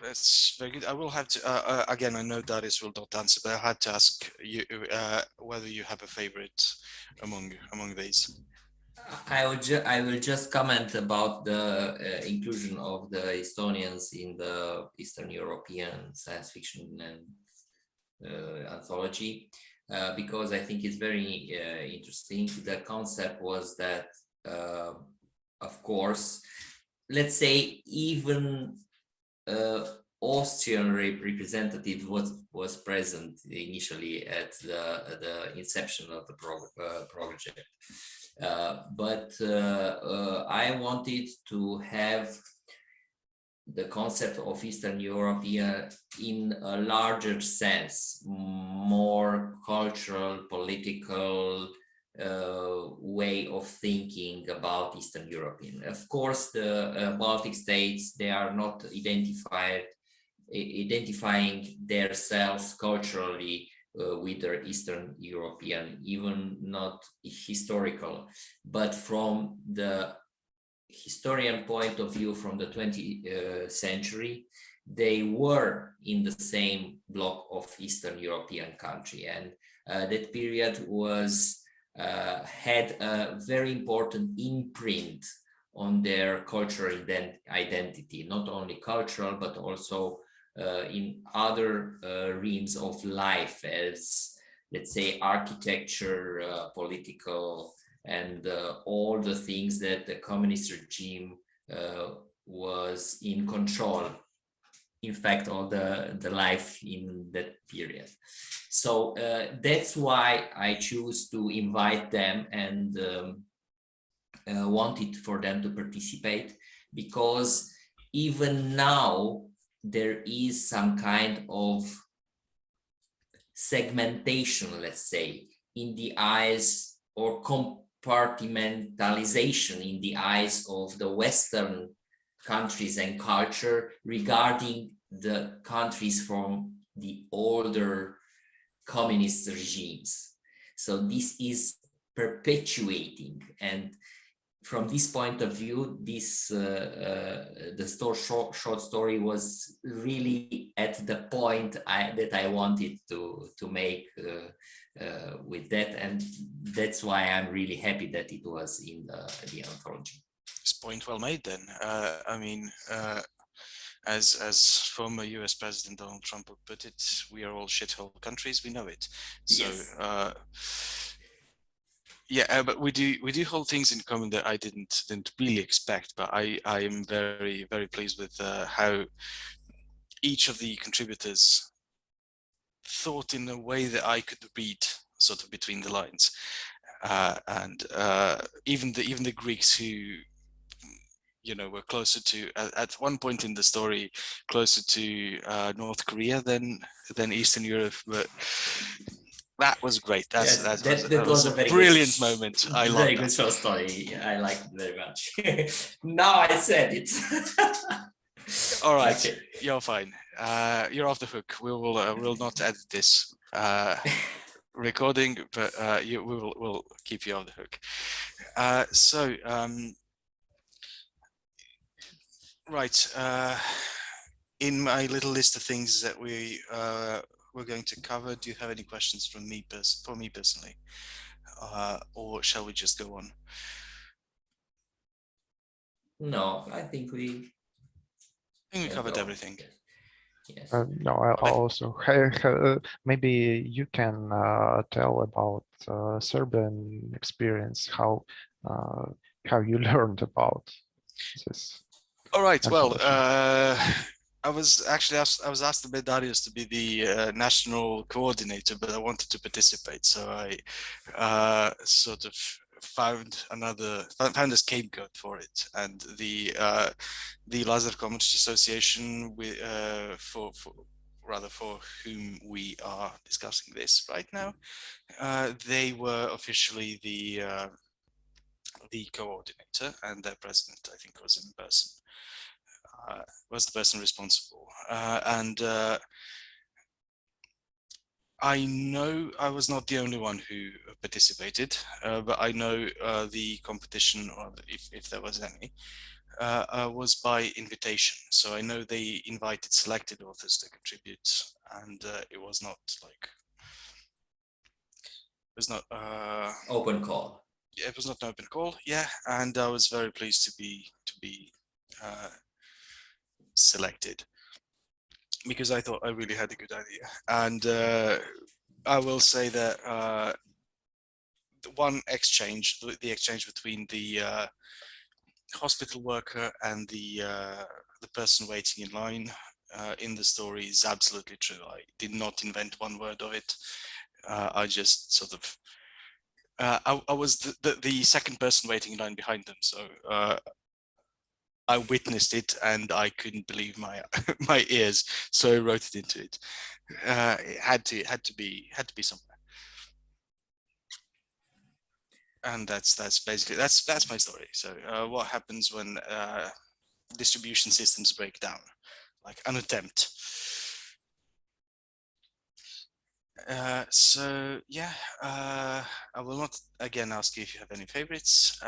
That's very good. I will have to, again, I know Darius will not answer, but I had to ask you whether you have a favorite among these. I will just comment about the inclusion of the Estonians in the Eastern European science fiction and anthology, because I think it's very interesting. The concept was that, of course, let's say even Austrian representative was present initially at the inception of the project. But I wanted to have the concept of Eastern Europe in a larger sense, more cultural, political way of thinking about Eastern European. Of course, the Baltic states, they are not identifying themselves culturally with their Eastern European, even not historical, but from the historian point of view, from the 20th century, they were in the same block of Eastern European country, and that period was had a very important imprint on their cultural identity, not only cultural, but also in other realms of life, as, let's say, architecture, political, and all the things that the communist regime was in control, in fact, all the life in that period. So that's why I choose to invite them and wanted for them to participate, because even now there is some kind of segmentation, let's say, in the eyes, or compartmentalization in the eyes of the Western countries and culture regarding the countries from the older communist regimes. So this is perpetuating, and from this point of view, this the short story was really at the point that I wanted to make with that, and that's why I'm really happy that it was in the anthology. It's point well made then. I mean, as former US President Donald Trump put it, we are all shithole countries, we know it. So yes. Yeah, but we do hold things in common that I didn't really expect, but I am very, very pleased with how each of the contributors thought in a way that I could read sort of between the lines, and even the Greeks who we're closer to, at one point in the story, closer to North Korea than Eastern Europe, but that was great. That was a a very brilliant good, moment. I love very that. good short story. I liked it very much. Now I said it. All right, Okay. you're fine. You're off the hook. We'll not edit this recording, but we'll keep you off the hook. Right. In my little list of things that we're going to cover, do you have any questions for me personally, or shall we just go on? No, I think we Covered everything. Yes. No, I also maybe you can tell about Serbian experience, how you learned about this. All right. Well, antology. I was asked by Darius to be the national coordinator, but I wanted to participate, so I sort of found a scapegoat for it, and the Lazar Communist Association, for whom we are discussing this right now, they were officially the coordinator, and their president, I think, was the person responsible. And I know I was not the only one who participated, but I know the competition, or if there was any, was by invitation. So I know they invited selected authors to contribute, and it was not Open call. It was not an open call, yeah, and I was very pleased to be selected, because I thought I really had a good idea. And I will say that the exchange between the hospital worker and the person waiting in line in the story is absolutely true. I did not invent one word of it. I just sort of I was the second person waiting in line behind them, so I witnessed it and I couldn't believe my my ears, so I wrote it into it. It had to be somewhere, and that's basically that's my story. So what happens when distribution systems break down, like an attempt. So yeah, I will not again ask you if you have any favorites.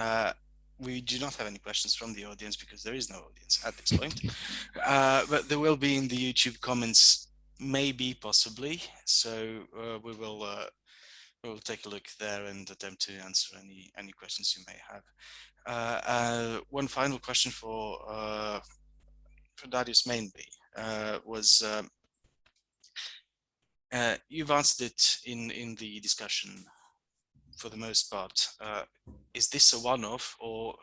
We do not have any questions from the audience because there is no audience at this point, but there will be in the YouTube comments, maybe, possibly. So we will take a look there and attempt to answer any questions you may have. One final question for Darius mainly was. You've answered it in the discussion for the most part. Is this a one-off, or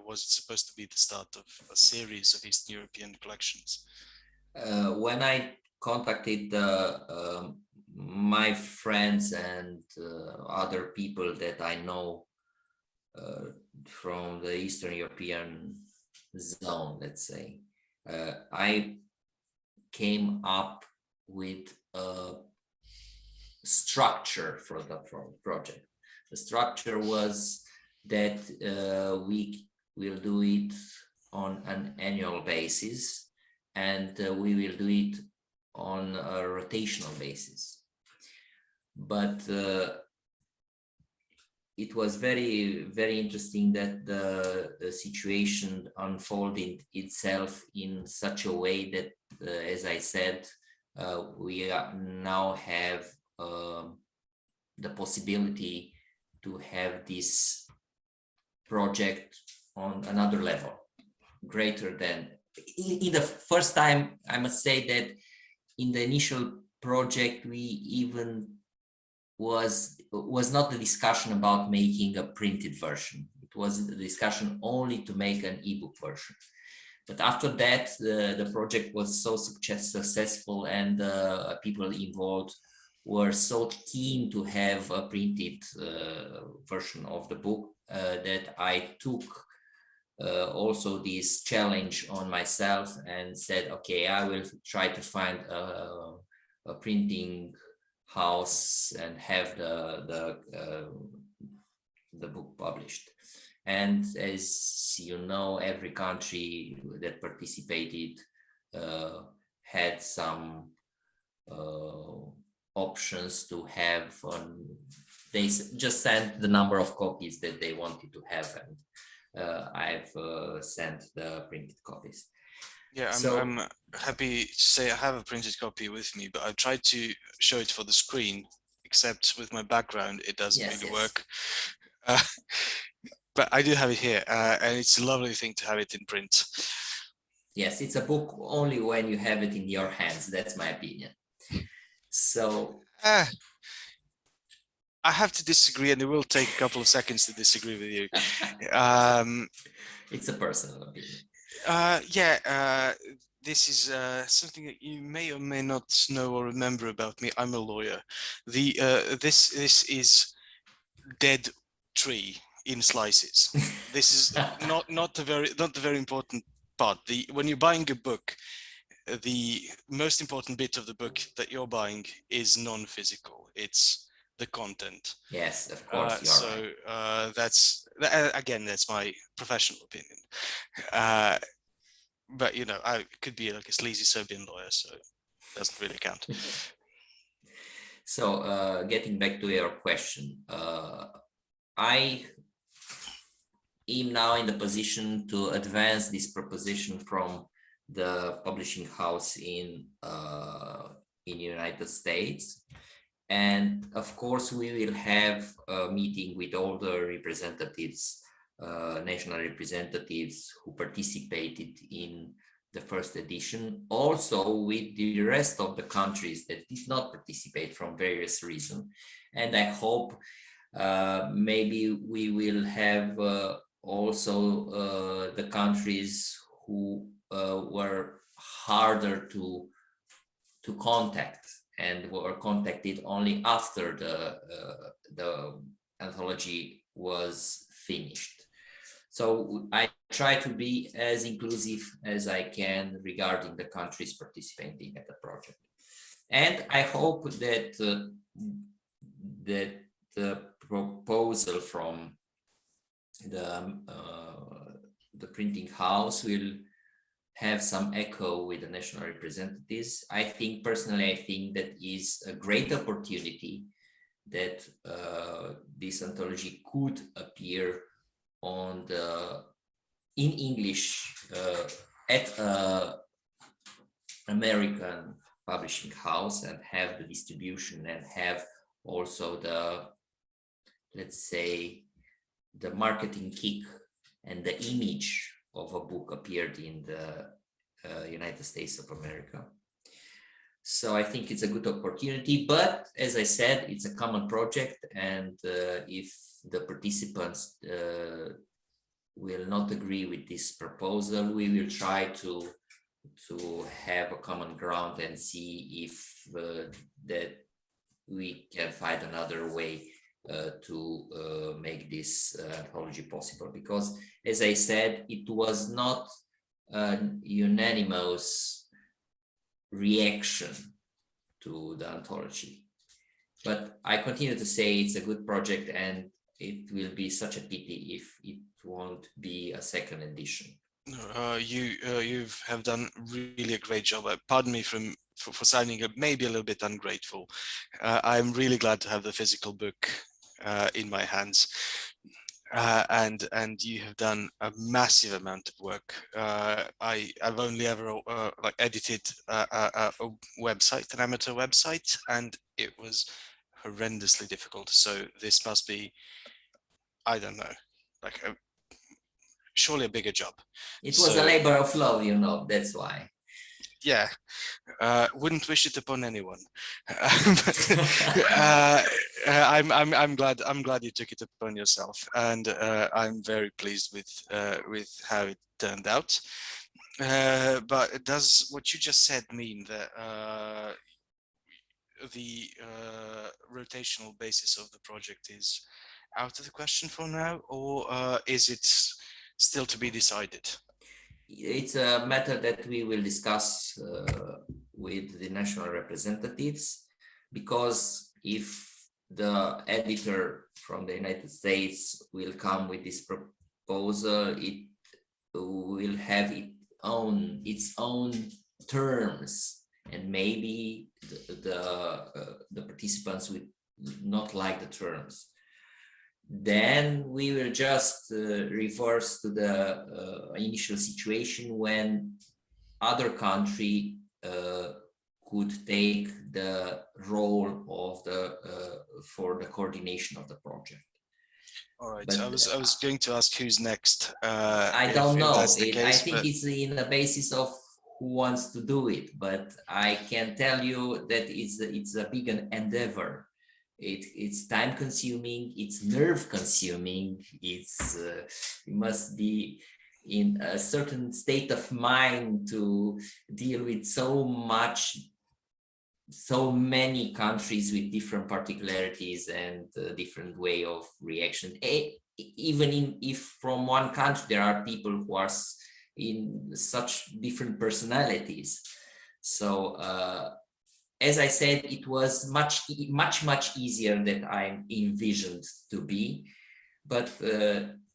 was it supposed to be the start of a series of Eastern European collections? When I contacted my friends and other people that I know from the Eastern European zone, let's say, I came up with a structure for the project. The structure was that we will do it on an annual basis, and we will do it on a rotational basis. But it was very, very interesting that the situation unfolded itself in such a way that, as I said, we now have the possibility to have this project on another level, greater than in the first time. I must say that in the initial project, we even was not the discussion about making a printed version. It was the discussion only to make an ebook version. But after that, the project was so successful, and people involved were so keen to have a printed version of the book that I took also this challenge on myself and said, okay, I will try to find a printing house and have the book published. And as you know, every country that participated had some options to have on. They just sent the number of copies that they wanted to have, and I've sent the printed copies. Yeah, So, I'm happy to say I have a printed copy with me, but I've tried to show it for the screen, except with my background, it doesn't really work. But I do have it here, and it's a lovely thing to have it in print. Yes, it's a book only when you have it in your hands. That's my opinion. So I have to disagree, and it will take a couple of seconds to disagree with you. It's a personal opinion. Yeah, this is something that you may or may not know or remember about me. I'm a lawyer. This is dead tree in slices. This is not the very important part. When you're buying a book, the most important bit of the book that you're buying is non-physical. It's the content. Yes, of course. So right. That's my professional opinion. But you know, I could be like a sleazy Serbian lawyer, so it doesn't really count. So getting back to your question, I am now in the position to advance this proposition from the publishing house in United States. And of course, we will have a meeting with all the representatives, national representatives who participated in the first edition, also with the rest of the countries that did not participate from various reasons. And I hope maybe we will have also the countries who were harder to contact and were contacted only after the anthology was finished. So I try to be as inclusive as I can regarding the countries participating at the project. And I hope that that the proposal from the printing house will have some echo with the national representatives. I think that is a great opportunity that this anthology could appear in English at American publishing house and have the distribution and have also the, let's say, the marketing kick and the image of a book appeared in the United States of America. So I think it's a good opportunity, but as I said, it's a common project, and if the participants will not agree with this proposal, we will try to have a common ground and see if that we can find another way to make this anthology possible, because as I said, it was not a unanimous reaction to the anthology, but I continue to say it's a good project, and it will be such a pity if it won't be a second edition. You have done really a great job. Pardon me for sounding maybe a little bit ungrateful. I'm really glad to have the physical book in my hands. And you have done a massive amount of work. I've only ever edited a website, an amateur website, and it was horrendously difficult. So this must be, I don't know, like surely a bigger job. It was a labor of love, you know, that's why. Yeah, wouldn't wish it upon anyone. I'm glad you took it upon yourself, and I'm very pleased with how it turned out. But does what you just said mean that the rotational basis of the project is out of the question for now, or is it still to be decided? It's a matter that we will discuss with the national representatives, because if the editor from the United States will come with this proposal, it will have its own terms, and maybe the participants will not like the terms. Then we will just reverse to the initial situation when other country could take the role of for the coordination of the project. All right. But, I was going to ask who's next. I don't know. That's the case, I think it's in the basis of who wants to do it, but I can tell you that it's a big endeavor. It's time consuming, it's nerve consuming, it must be in a certain state of mind to deal with so many countries with different particularities and different way of reaction. Even if from one country there are people who are in such different personalities. So as I said, it was much easier than I envisioned to be, but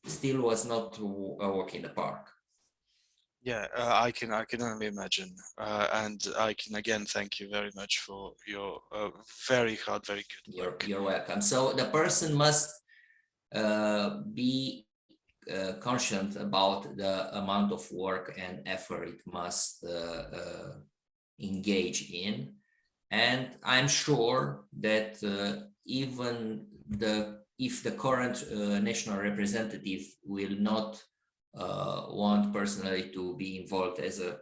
still was not a walk in the park. Yeah, I can only imagine, and I can again thank you very much for your very hard, very good work. You're welcome. So the person must be conscious about the amount of work and effort it must engage in. And I'm sure that even if the current national representative will not want personally to be involved as a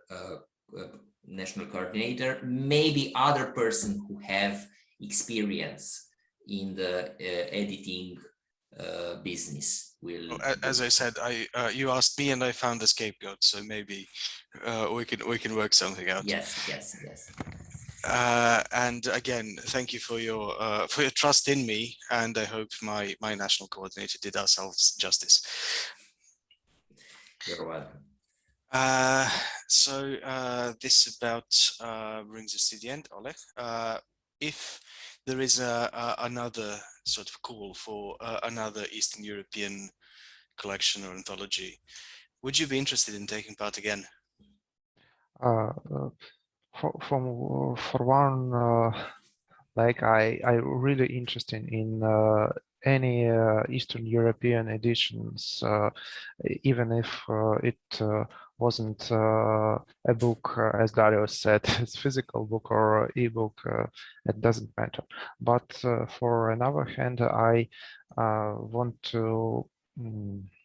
national coordinator, maybe other person who have experience in the editing business will. As I said, you asked me and I found the scapegoat, so maybe we can work something out. Yes. And again, thank you for your trust in me, and I hope my national coordinator did ourselves justice. You're welcome. So this about brings us to the end, Oleg. If there is another sort of call for another Eastern European collection or anthology, would you be interested in taking part again? For one, like I really interested in any Eastern European editions, even if it wasn't a book, as Dario said, it's physical book or ebook, it doesn't matter. But for another hand, I want to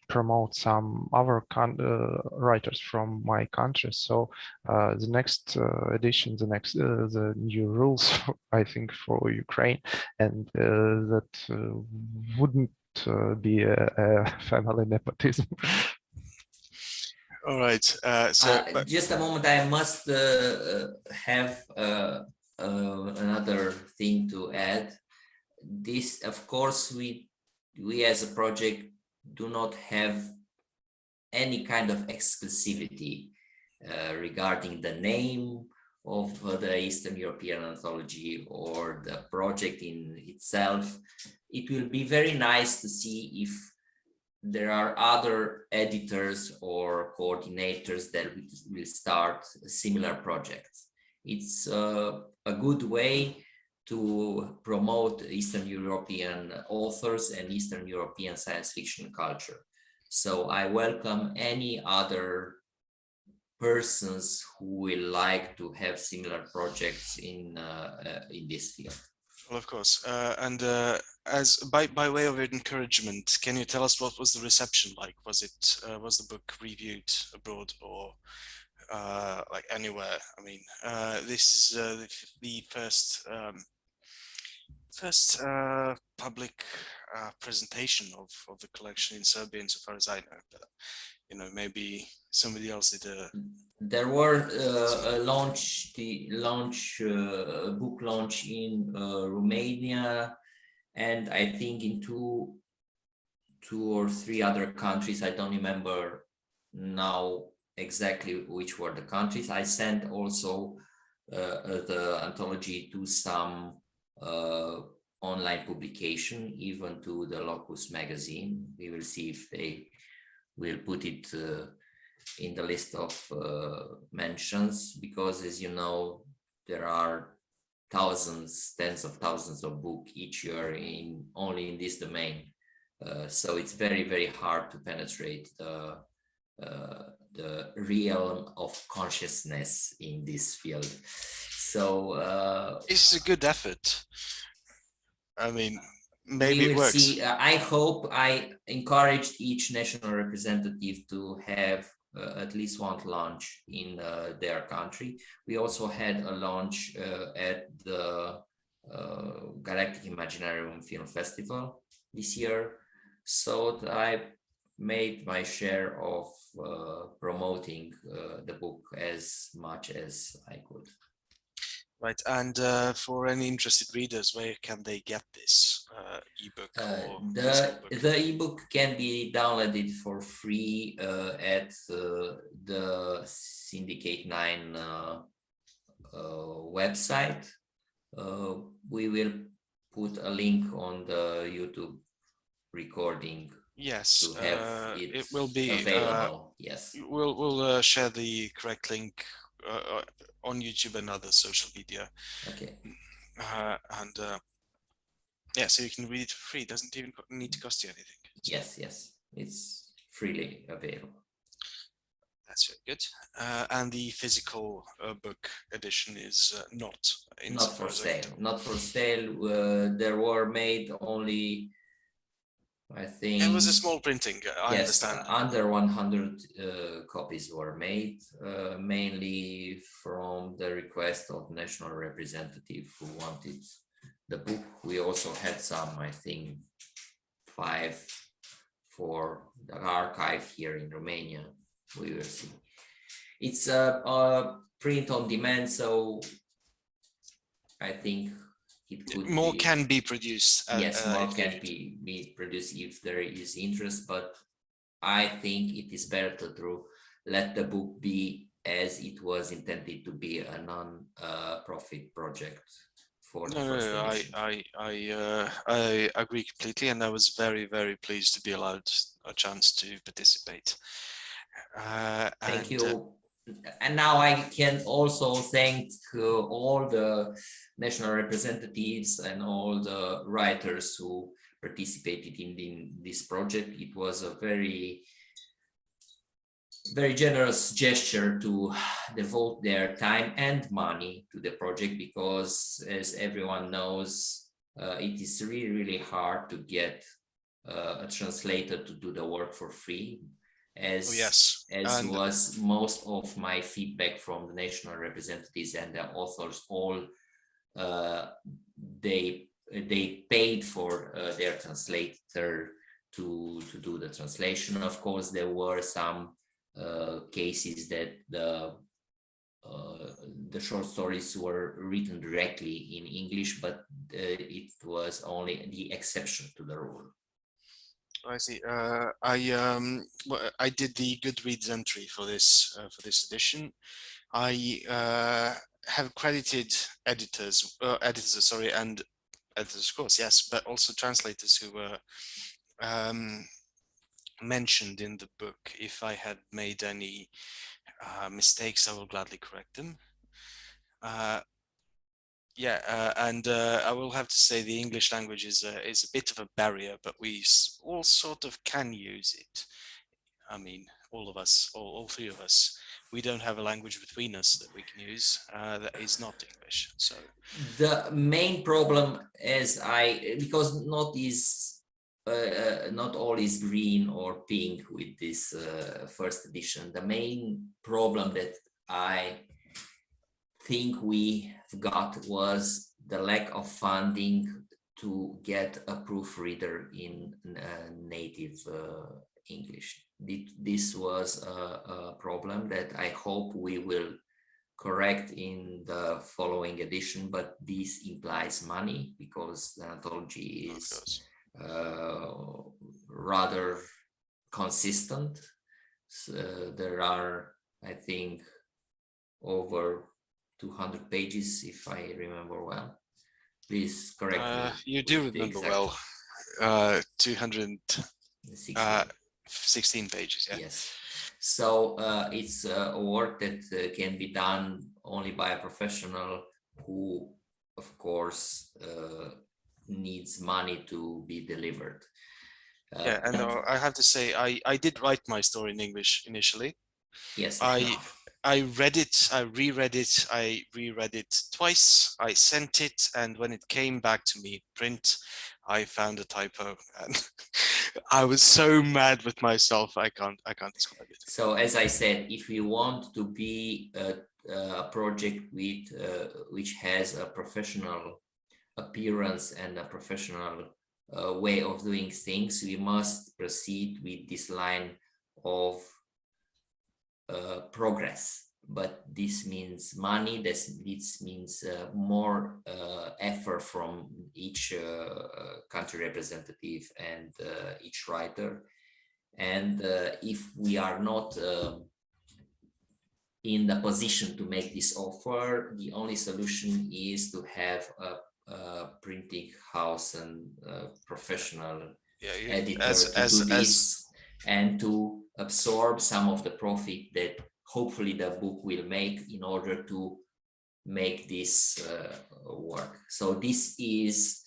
promote some other writers from my country. So the next edition, the new rules, I think, for Ukraine, and that wouldn't be a family nepotism. All right. Just a moment, I must have another thing to add. This, of course, we as a project do not have any kind of exclusivity regarding the name of the Eastern European anthology or the project in itself. It will be very nice to see if there are other editors or coordinators that will start similar projects. It's a good way to promote Eastern European authors and Eastern European science fiction culture. So I welcome any other persons who will like to have similar projects in this field. Well, of course. And as by way of encouragement, can you tell us what was the reception like? Was the book reviewed abroad or like anywhere? I mean, this is the first public presentation of the collection in Serbia, insofar as I know. But maybe somebody else did a. There were a book launch in Romania, and I think in two or three other countries. I don't remember know exactly which were the countries. I sent also the anthology to some online publication, even to the Locus magazine. We will see if they will put it in the list of mentions, because as you know, there are thousands, tens of thousands of books each year only in this domain. So it's very, very hard to penetrate the realm of consciousness in this field. So This is a good effort. I mean, maybe we it will works. see. I hope. I encouraged each national representative to have at least one launch in their country. We also had a launch at the Galactic Imaginarium Film Festival this year. So I made my share of promoting the book as much as I could. Right, and for any interested readers, where can they get this ebook or physical book? The ebook can be downloaded for free at the Syndicate 9 website. We will put a link on the YouTube recording. Yes, to have it will be available. Yes, we'll share the correct link on YouTube and other social media. Okay. And yeah, so you can read it for free. It doesn't even need to cost you anything. So Yes, it's freely available. that's very good. And the physical book edition is not for sale. Not for sale. There were made only, I think. It was a small printing. I understand. Under 100 copies were made, mainly from the request of national representative who wanted the book. We also had some, I think, 5 for the archive here in Romania. We will see. It's a print on demand, so I think it could more can be produced. Yes, more can be produced if there is interest, but I think it is better to let the book be as it was intended to be, a non-profit project for the first edition. I agree completely, and I was very, very pleased to be allowed a chance to participate. Thank you. And now I can also thank all the national representatives and all the writers who participated in this project. It was a very, very generous gesture to devote their time and money to the project, because as everyone knows, it is really, really hard to get a translator to do the work for free. As was most of my feedback from the national representatives and the authors, all they paid for their translator to do the translation. Of course, there were some cases that the short stories were written directly in English, but it was only the exception to the rule. I see. I did the Goodreads entry for this edition. I have credited editors, and editors, of course, yes, but also translators who were mentioned in the book. If I had made any mistakes, I will gladly correct them. And I will have to say the English language is a bit of a barrier, but we all sort of can use it. I mean, all of us, all 3 of us, we don't have a language between us that we can use that is not English. So the main problem is because not all is green or pink with this first edition. The main problem that I think we got was the lack of funding to get a proofreader in native English. This was a problem that I hope we will correct in the following edition, but this implies money because the anthology is rather consistent. There are, I think, over 200 pages, if I remember well. Please correct me. You do with the remember exact well. 216 pages. Yeah. Yes. So it's a work that can be done only by a professional who, of course, needs money to be delivered. Yeah, and I have to say, I did write my story in English initially. Yes, I read it, I reread it, I reread it twice, I sent it, and when it came back to me in print, I found a typo, and I was so mad with myself, I can't describe it. So as I said, if you want to be a project with which has a professional appearance and a professional way of doing things, we must proceed with this line of progress. But this means money, this means more effort from each country representative and each writer. And if we are not in the position to make this offer, the only solution is to have a printing house and professional editor to do this and to absorb some of the profit that hopefully the book will make in order to make this work. So this is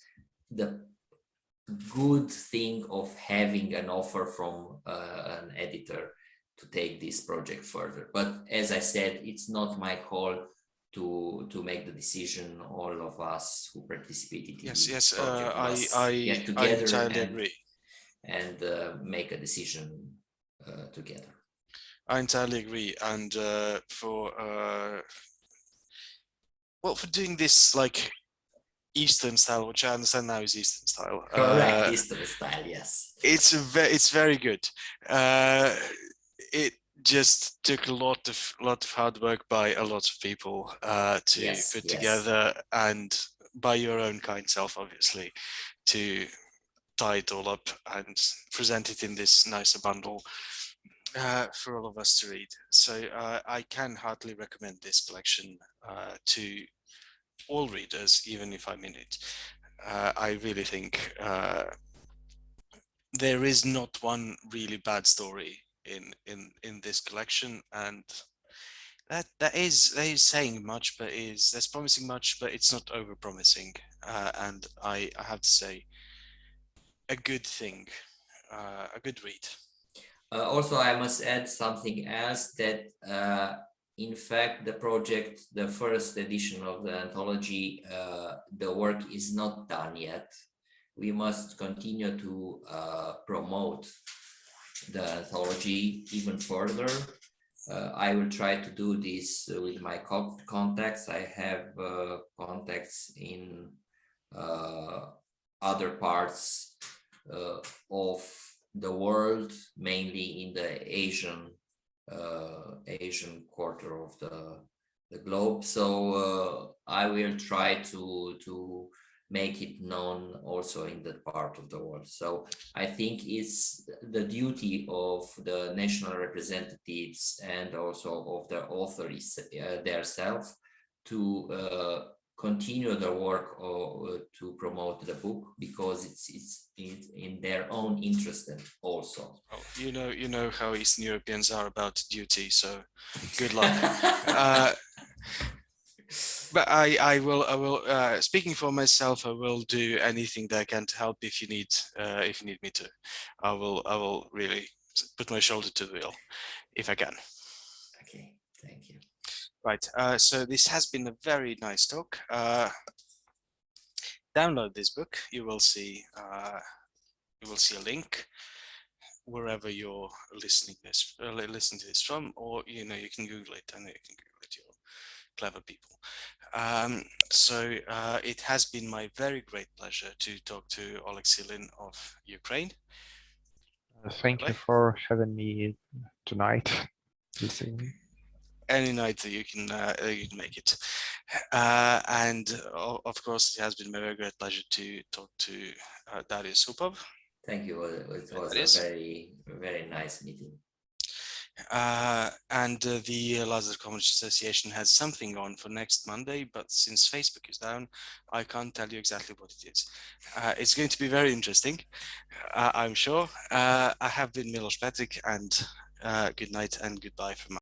the good thing of having an offer from an editor to take this project further. But as I said, it's not my call to make the decision. All of us who participated in this project must get together I entirely agree. And make a decision together. I entirely agree, and for doing this like Eastern style, which I understand now is Eastern style. Correct, Eastern style, yes. It's very good. It just took a lot of hard work by a lot of people to put together, and by your own kind self, obviously, to tie it all up and present it in this nicer bundle for all of us to read. So I can heartily recommend this collection to all readers, even if I'm in it. I really think there is not one really bad story in this collection, and that is saying much, but that's promising much, but it's not over promising. And I have to say, a good thing, a good read. Also, I must add something else, that in fact, the project, the first edition of the anthology, the work is not done yet. We must continue to promote the anthology even further. I will try to do this with my contacts. I have contacts in other parts of the world, mainly in the Asian quarter of the globe. So I will try to make it known also in that part of the world. So I think it's the duty of the national representatives and also of the authors themselves to continue the work to promote the book, because it's in their own interest also. Oh, you know how Eastern Europeans are about duty, so good luck. But I will speaking for myself, I will do anything that I can to help if you need me to. I will really put my shoulder to the wheel if I can. Okay, thank you. Right, so this has been a very nice talk. Download this book. You will see a link wherever you're listening to this from, or you can Google it. I know you can Google it. You're clever people. So it has been my very great pleasure to talk to Oleg Silin of Ukraine. Thank you for having me tonight, this evening. Any night that you can make it. And of course, it has been my very great pleasure to talk to Darius Supov. Thank you. It was a very, very nice meeting. and the Lazar Community Association has something on for next Monday, but since Facebook is down, I can't tell you exactly what it is. It's going to be very interesting, I'm sure. I have been Milos Petric, and good night and goodbye from